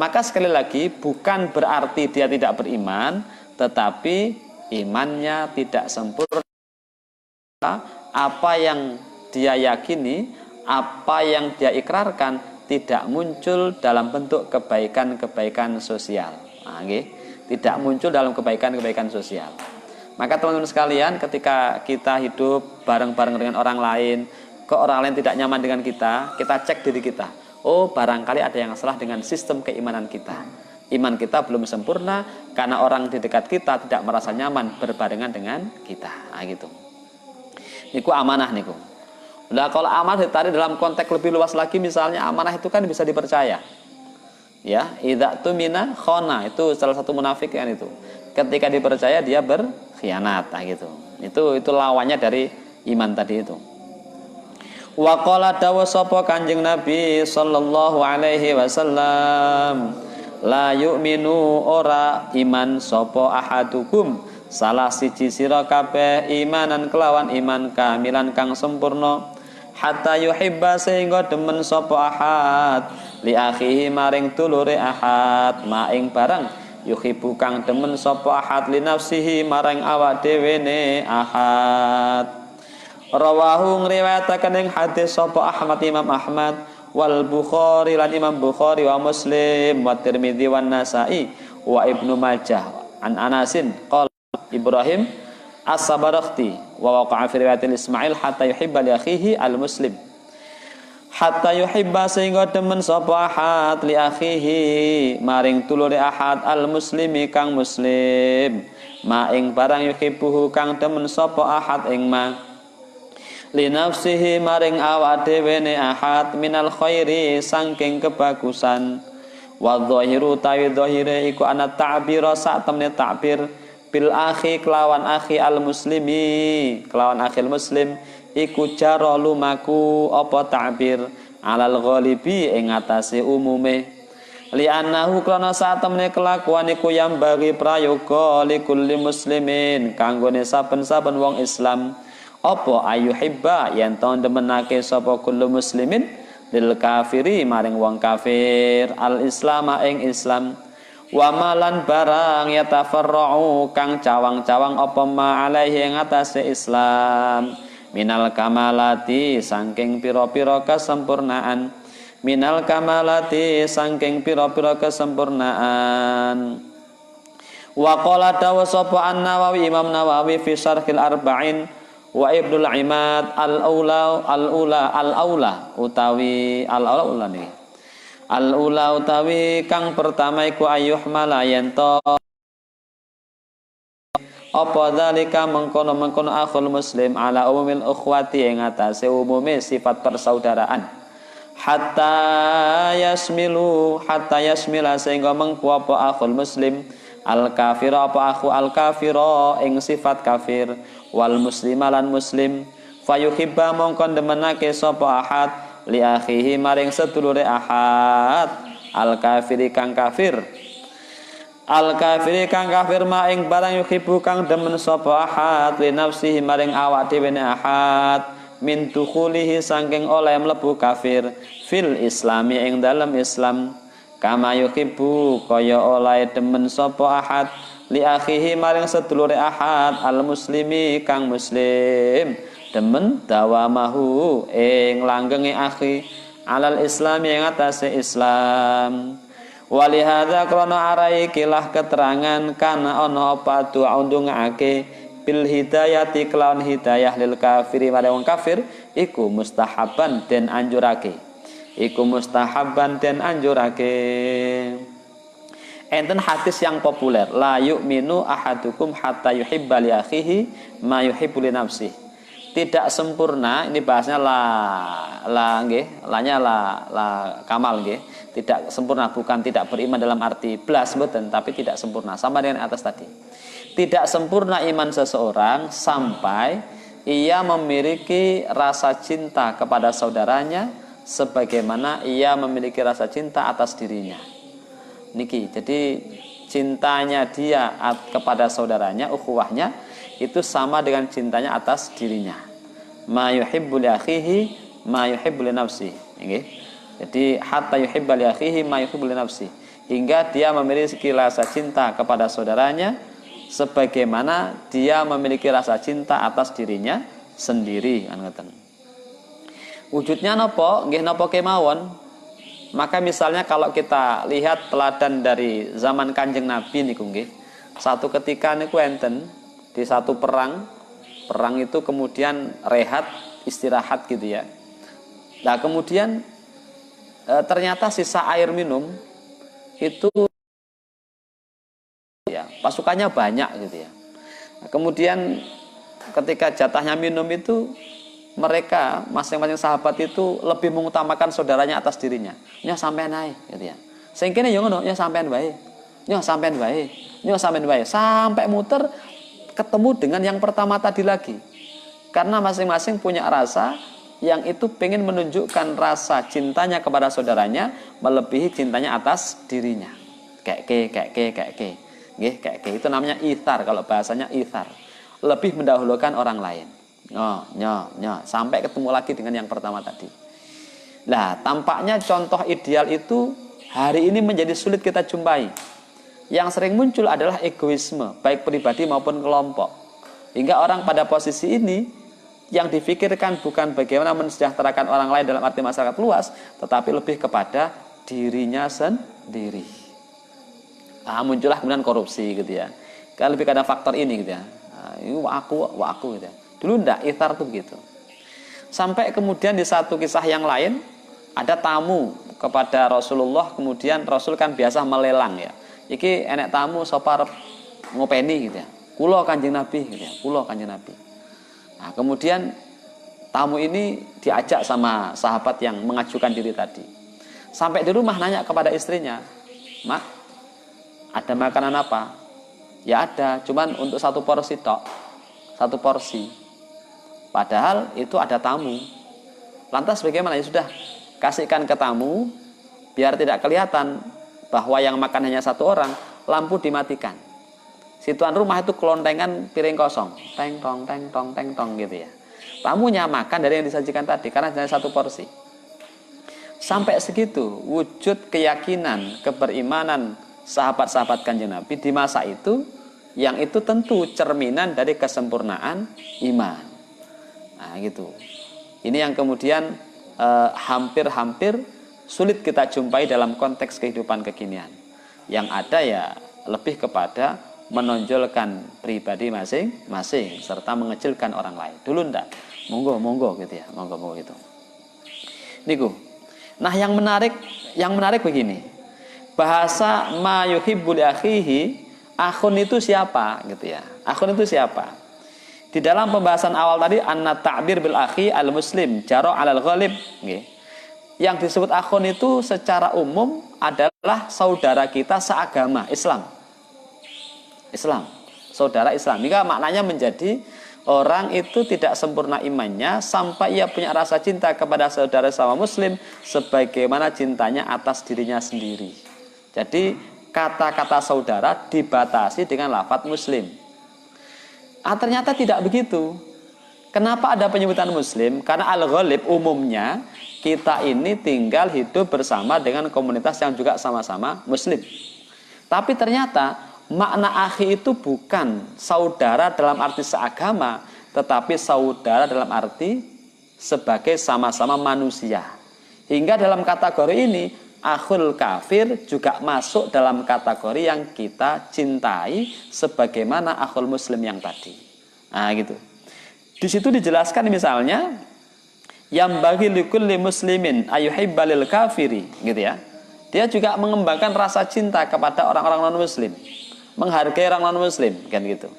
Maka sekali lagi bukan berarti dia tidak beriman, tetapi imannya tidak sempurna. Apa yang dia yakini, apa yang dia ikrarkan tidak muncul dalam bentuk kebaikan-kebaikan sosial. Nah, tidak muncul dalam kebaikan-kebaikan sosial. Maka teman-teman sekalian, ketika kita hidup bareng-bareng dengan orang lain, kok orang lain tidak nyaman dengan kita cek diri kita. Oh, barangkali ada yang salah dengan sistem keimanan kita. Iman kita belum sempurna karena orang di dekat kita tidak merasa nyaman berbarengan dengan kita. Nah, gitu. Niku amanah niku. Nah, kalau amanah ditarik dalam konteks lebih luas lagi, misalnya amanah itu kan bisa dipercaya. Ya, idza tumina khona, itu salah satu munafik kan itu. Ketika dipercaya dia berkhianat, nah gitu. Itu lawannya dari iman tadi itu. Wa qala dawa sapa Kanjeng Nabi sallallahu alaihi wasallam, la yu'minu ora iman sapa ahadukum salah siji sira kabeh imanan kelawan iman kamilan kang sempurna hatta yuhibba sehingga demen sapa ahad li akhihi maring dulure ahad maing barang yuhibbu kang demen sapa ahad li nafsihi maring awak dhewe ne ahad. Rawahu ngriwayataken ing hadis sapa Ahmad Imam Ahmad wal Bukhari lan Imam Bukhari wa Muslim wa Tirmidzi wan Nasa'i wa Ibnu Majah an Anasin qala Ibrahim as-Sabarakhti wa waqa'a fi riwayatil Ismail hatta yuhibba li akhihi al-muslim hatta yuhibba sehingga demen sapa ahad li akhihi maring tulure ahad al-muslimi kang muslim ma ing barang yuhibbuhu kang demen sapa ahad ing ma li nafsihi maring awak dhewe ne ahad minal khairi saking kebagusan wa dhahiru tawi dhahire iku ana ta'bira sak temne ta'bir bil akhi kelawan akhi al muslimi kelawan akhil muslim iku jara lumaku apa ta'bir alal ghalibi ing atase umume li annahu kana sak temne kelakuan iku yang bagi prayoga li kulli muslimin kanggone saben-saben wong Islam apa ayuhibba yen to demenake sapa kullu muslimin lil kafiri maring wong kafir al islama ing Islam wa malan barang yatafarra'u kang cawang-cawang apa ma alaihi ing atase Islam minal kamalati saking pira-pira kesempurnaan minal kamalati saking pira-pira kesempurnaan. Wa qala dawa sapa An-Nawawi Imam Nawawi fi Syarhil Arba'in wa Ibnul Imad al-aula utawi al-aula nih al-ula utawi kang pertama iku ayuh malayan to apa dzalika mengkono akhul muslim ala umumil ukhwati ing atase umume sifat persaudaraan hatta yasmila sehingga mengku apa akhul muslim al kafira apa akhu al kafira ing sifat kafir wal muslimalan muslim fayuhibba mongkon demenake sapa ahad li akhihi maring sedulure ahad al kafiri kang kafir ma ing barang yuhibbu kang demen sapa ahad li nafsihi maring awak dhewe ahad min dukhulihi saking oleh mlebu kafir fil islami ing dalam Islam kama yuhibbu kaya oleh demen sapa ahad li akhihi maring sedulure ahad al muslimi kang muslim demen dawamahu ing langgenge akhi alal islami ing atase Islam wali hadza krana arai kilah keterangan kana ana apa doa undungake bil hidayati kelawan hidayah lil kafiri maring wong kafir iku mustahaban den anjurake Enten hadis yang populer, la yu'minu ahadukum hatta yuhibba li akhihi ma yuhibbu li nafsihi. Tidak sempurna, ini bahasnya la nggih, lanya la kamal nggih. Tidak sempurna bukan tidak beriman dalam arti blas mboten, tapi tidak sempurna sama dengan atas tadi. Tidak sempurna iman seseorang sampai ia memiliki rasa cinta kepada saudaranya sebagaimana ia memiliki rasa cinta atas dirinya. Niki, jadi cintanya dia kepada saudaranya, ukhuwahnya itu sama dengan cintanya atas dirinya. Ma yuhibbu li akhihi ma yuhibbu li nafsihi. Nggih. Jadi hatta yuhibba li akhihi ma yuhibbu li nafsihi. Hingga dia memiliki rasa cinta kepada saudaranya sebagaimana dia memiliki rasa cinta atas dirinya sendiri, kan ngoten. Wujudnya napa? Nggih napa kemawon? Maka misalnya kalau kita lihat teladan dari zaman Kanjeng Nabi niku nggih. Satu ketika niku enten di satu perang itu kemudian rehat, istirahat gitu ya. Nah, kemudian ternyata sisa air minum itu ya, pasukannya banyak gitu ya. Nah, kemudian ketika jatahnya minum itu mereka masing-masing sahabat itu lebih mengutamakan saudaranya atas dirinya. Nya sampean ae gitu ya. Sing kene yo ngono, nya sampean wae. Nya sampean wae. Nya sampean wae sampai muter ketemu dengan yang pertama tadi lagi. Karena masing-masing punya rasa yang itu pengen menunjukkan rasa cintanya kepada saudaranya melebihi cintanya atas dirinya. Kayak ke. Nggih, kayak itu namanya ithar, kalau bahasanya ithar. Lebih mendahulukan orang lain. Sampai ketemu lagi dengan yang pertama tadi. Nah, tampaknya contoh ideal itu hari ini menjadi sulit kita jumpai. Yang sering muncul adalah egoisme, baik pribadi maupun kelompok. Hingga orang pada posisi ini yang difikirkan bukan bagaimana mensejahterakan orang lain dalam arti masyarakat luas, tetapi lebih kepada dirinya sendiri. Nah, muncullah kemudian korupsi gitu ya. Kan lebih karena faktor ini gitu ya. Nah, ini aku gitu ya. Dulu ndak, ithar tuh gitu. Sampai kemudian di satu kisah yang lain ada tamu kepada Rasulullah, kemudian Rasul kan biasa melelang ya. Iki enek tamu sapa arep ngopeni gitu ya. Kula Kanjeng Nabi gitu ya. Kula Kanjeng Nabi. Nah, kemudian tamu ini diajak sama sahabat yang mengajukan diri tadi. Sampai di rumah nanya kepada istrinya, "Mak, ada makanan apa?" "Ya ada, cuman untuk satu porsi tok." Satu porsi. Padahal itu ada tamu. Lantas bagaimana? Ya sudah, kasihkan ke tamu biar tidak kelihatan bahwa yang makan hanya satu orang, lampu dimatikan. Si tuan rumah itu kelontengan piring kosong, teng tong gitu ya. Tamunya makan dari yang disajikan tadi karena hanya satu porsi. Sampai segitu wujud keyakinan, keberimanan sahabat-sahabat Kanjeng Nabi di masa itu, yang itu tentu cerminan dari kesempurnaan iman. Nah gitu. Ini yang kemudian hampir-hampir sulit kita jumpai dalam konteks kehidupan kekinian. Yang ada ya lebih kepada menonjolkan pribadi masing-masing serta mengecilkan orang lain. Dulu ndak, monggo gitu ya, monggo gitu. Niku. Nah yang menarik begini. Bahasa ma yuhibbu li akhihi, akhun itu siapa gitu ya. Akhun itu siapa? Di dalam pembahasan awal tadi anna ta'bir bil akhi al muslim jaro alal ghalib nggih. Yang disebut akhun itu secara umum adalah saudara kita seagama, Islam, saudara Islam. Jika maknanya menjadi orang itu tidak sempurna imannya sampai ia punya rasa cinta kepada saudara sama muslim sebagaimana cintanya atas dirinya sendiri. Jadi kata-kata saudara dibatasi dengan lafadz muslim. Ternyata tidak begitu. Kenapa ada penyebutan muslim? Karena al-ghalib umumnya kita ini tinggal hidup bersama dengan komunitas yang juga sama-sama muslim. Tapi ternyata makna akhi itu bukan saudara dalam arti seagama, tetapi saudara dalam arti sebagai sama-sama manusia. Hingga dalam kategori ini akhul kafir juga masuk dalam kategori yang kita cintai sebagaimana akhul muslim yang tadi. Nah gitu. Di situ dijelaskan misalnya yang bagi likulli muslimin ayuhibbalil kafiri gitu ya. Dia juga mengembangkan rasa cinta kepada orang-orang non-muslim, menghargai orang non-muslim, kan gitu.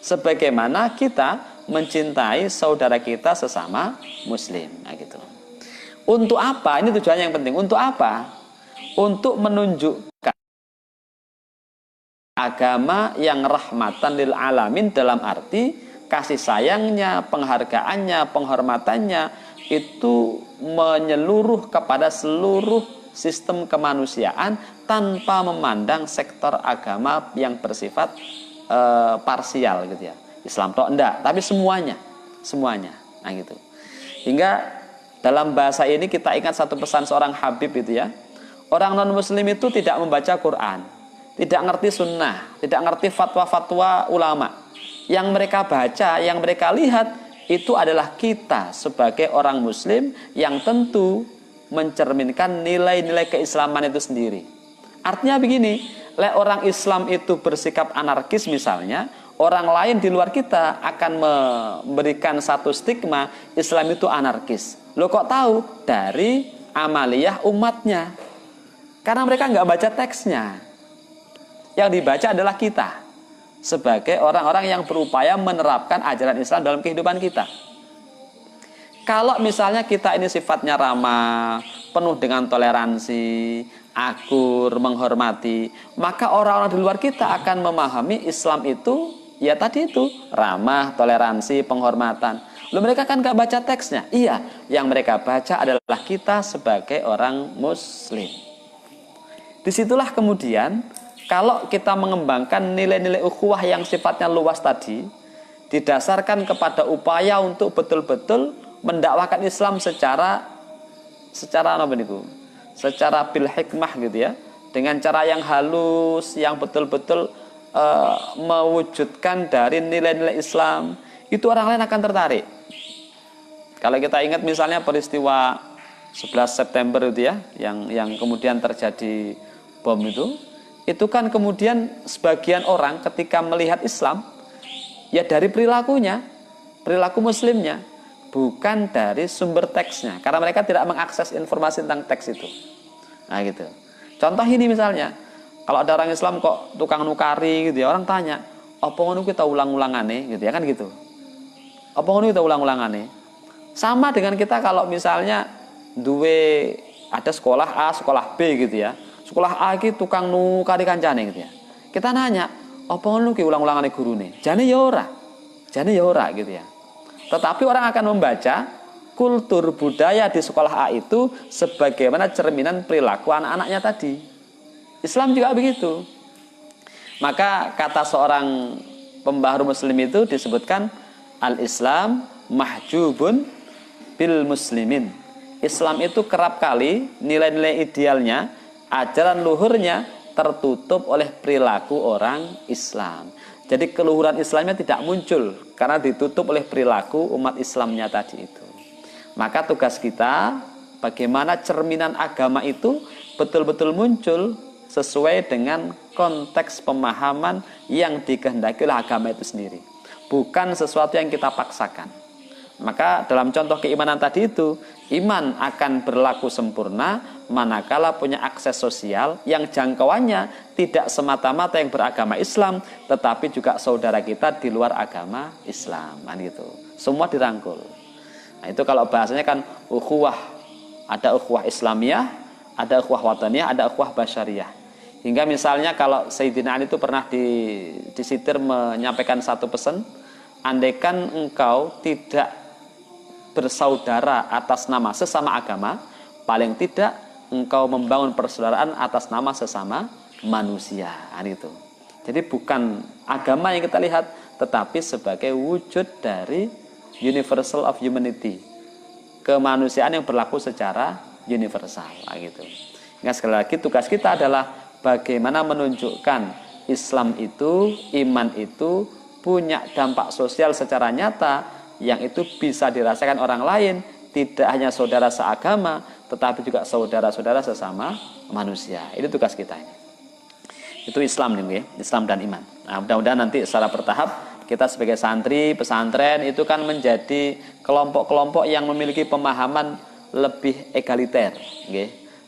Sebagaimana kita mencintai saudara kita sesama muslim, nah gitu. Untuk apa? Ini tujuannya yang penting. Untuk apa? Untuk menunjukkan agama yang rahmatan lil alamin, dalam arti kasih sayangnya, penghargaannya, penghormatannya itu menyeluruh kepada seluruh sistem kemanusiaan tanpa memandang sektor agama yang bersifat parsial gitu ya. Islam toh enggak, tapi semuanya. Nah gitu. Hingga dalam bahasa ini kita ingat satu pesan seorang Habib itu ya. Orang non muslim itu tidak membaca Quran, tidak ngerti sunnah, tidak ngerti fatwa-fatwa ulama. Yang mereka baca, yang mereka lihat itu adalah kita sebagai orang muslim yang tentu mencerminkan nilai-nilai keislaman itu sendiri. Artinya begini, orang Islam itu bersikap anarkis misalnya, orang lain di luar kita akan memberikan satu stigma Islam itu anarkis. Lo kok tahu? Dari amaliyah umatnya. Karena mereka nggak baca teksnya. Yang dibaca adalah kita sebagai orang-orang yang berupaya menerapkan ajaran Islam dalam kehidupan kita. Kalau misalnya kita ini sifatnya ramah, penuh dengan toleransi, akur, menghormati, maka orang-orang di luar kita akan memahami Islam itu, ya tadi itu, ramah, toleransi, penghormatan. Lalu mereka kan gak baca teksnya. Iya, yang mereka baca adalah kita sebagai orang muslim. Disitulah kemudian, kalau kita mengembangkan nilai-nilai ukhuwah yang sifatnya luas tadi, didasarkan kepada upaya untuk betul-betul mendakwakan Islam secara bil hikmah gitu ya, dengan cara yang halus, yang betul-betul mewujudkan dari nilai-nilai Islam, itu orang lain akan tertarik. Kalau kita ingat misalnya peristiwa 11 September itu ya, yang kemudian terjadi bom itu kan kemudian sebagian orang ketika melihat Islam ya dari perilakunya, perilaku muslimnya, bukan dari sumber teksnya, karena mereka tidak mengakses informasi tentang teks itu. Nah gitu. Contoh ini misalnya, kalau ada orang Islam kok tukang nukari gitu ya, orang tanya, apa ngono kita ulang-ulangane gitu ya, kan gitu. Apa ngono kita ulang-ulangane? Sama dengan kita kalau misalnya ada sekolah A, sekolah B gitu ya. Sekolah A iki tukang nukari kancane gitu ya. Kita nanya, apa ngono ki ulang-ulangane gurune? Jane ya ora. Gitu ya. Tetapi orang akan membaca kultur budaya di sekolah A itu sebagaimana cerminan perilaku anak-anaknya tadi. Islam juga begitu. Maka kata seorang pembaharu muslim itu disebutkan al-Islam mahjubun bil muslimin. Islam itu kerap kali nilai-nilai idealnya, ajaran luhurnya tertutup oleh perilaku orang Islam. Jadi keluhuran Islamnya tidak muncul karena ditutup oleh perilaku umat Islamnya tadi itu. Maka tugas kita bagaimana cerminan agama itu betul-betul muncul sesuai dengan konteks pemahaman yang dikehendaki oleh agama itu sendiri, bukan sesuatu yang kita paksakan. Maka dalam contoh keimanan tadi itu, iman akan berlaku sempurna manakala punya akses sosial yang jangkauannya tidak semata-mata yang beragama Islam, tetapi juga saudara kita di luar agama Islam, kan gitu. Semua dirangkul. Nah, itu kalau bahasanya kan ukhuwah. Ada ukhuwah Islamiyah, ada ukhuwah wataniyah, ada ukhuwah basyariyah. Hingga misalnya kalau Sayyidina Ali itu pernah disitir menyampaikan satu pesan, andaikan engkau tidak bersaudara atas nama sesama agama, paling tidak engkau membangun persaudaraan atas nama sesama manusia. Itu. Jadi bukan agama yang kita lihat, tetapi sebagai wujud dari universal of humanity, kemanusiaan yang berlaku secara universal. Gitu. Nah, sekali lagi tugas kita adalah bagaimana menunjukkan Islam itu, iman itu punya dampak sosial secara nyata yang itu bisa dirasakan orang lain, tidak hanya saudara seagama, tetapi juga saudara-saudara sesama manusia. Itu tugas kita ini. Itu Islam nih, Islam dan iman. Nah, mudah-mudahan nanti secara bertahap kita sebagai santri, pesantren itu kan menjadi kelompok-kelompok yang memiliki pemahaman lebih egaliter,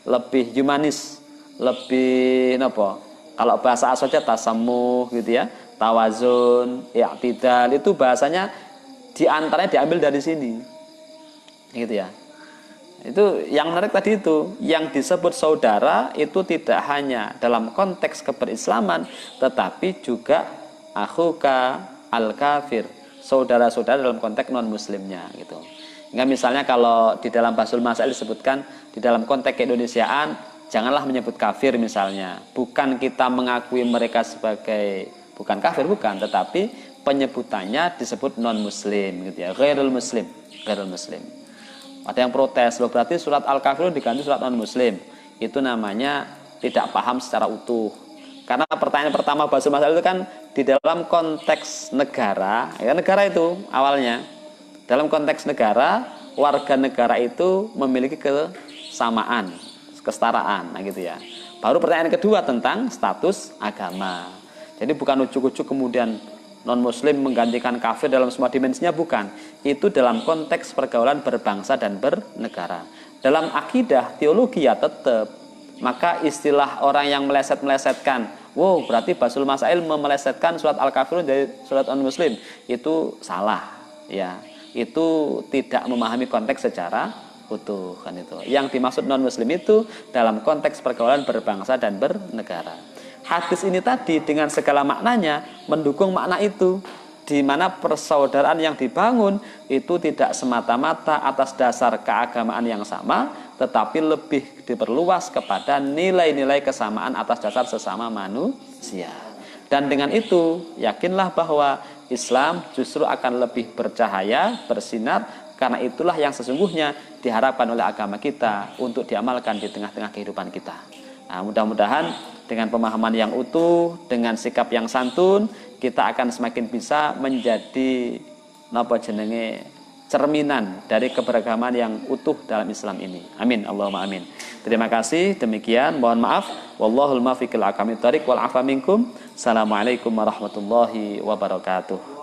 lebih humanis, lebih napa? Kalau bahasa saja tasamuh gitu ya, tawazun, i'tidal itu bahasanya diantaranya diambil dari sini, gitu ya. Itu yang menarik tadi itu, yang disebut saudara itu tidak hanya dalam konteks keberislaman, tetapi juga akhuka al-kafir, saudara-saudara dalam konteks non-muslimnya gitu. Enggak, misalnya kalau di dalam Basul Masail disebutkan di dalam konteks keindonesiaan, janganlah menyebut kafir misalnya. Bukan kita mengakui mereka sebagai bukan kafir, bukan, tetapi penyebutannya disebut non-muslim gitu ya, ghairul muslim, ghairul muslim. Ada yang protes, loh berarti surat Al-Kafirun diganti surat non-muslim. Itu namanya tidak paham secara utuh. Karena pertanyaan pertama Basul Masail itu kan di dalam konteks negara, ya negara itu awalnya. Dalam konteks negara, warga negara itu memiliki kesamaan, kesetaraan, nah gitu ya. Baru pertanyaan kedua tentang status agama. Jadi bukan ujuk-ujuk kemudian non-muslim menggantikan kafir dalam semua dimensinya, bukan. Itu dalam konteks pergaulan berbangsa dan bernegara. Dalam akidah, teologi ya tetap. Maka istilah orang yang meleset-melesetkan, wow berarti Basul Masail memelesetkan surat Al-Kafirun dari surat non-muslim, itu salah ya. Itu tidak memahami konteks secara utuh kan itu. Yang dimaksud non-muslim itu dalam konteks pergaulan berbangsa dan bernegara. Hadis ini tadi dengan segala maknanya mendukung makna itu, di mana persaudaraan yang dibangun itu tidak semata-mata atas dasar keagamaan yang sama, tetapi lebih diperluas kepada nilai-nilai kesamaan atas dasar sesama manusia. Dan dengan itu yakinlah bahwa Islam justru akan lebih bercahaya, bersinar, karena itulah yang sesungguhnya diharapkan oleh agama kita untuk diamalkan di tengah-tengah kehidupan kita. Nah, mudah-mudahan dengan pemahaman yang utuh, dengan sikap yang santun, kita akan semakin bisa menjadi cerminan dari keberagaman yang utuh dalam Islam ini. Amin, Allahumma amin. Terima kasih, demikian, mohon maaf. Wallahul muwaffiq ila aqwamit thoriq wal afa minkum. Assalamualaikum warahmatullahi wabarakatuh.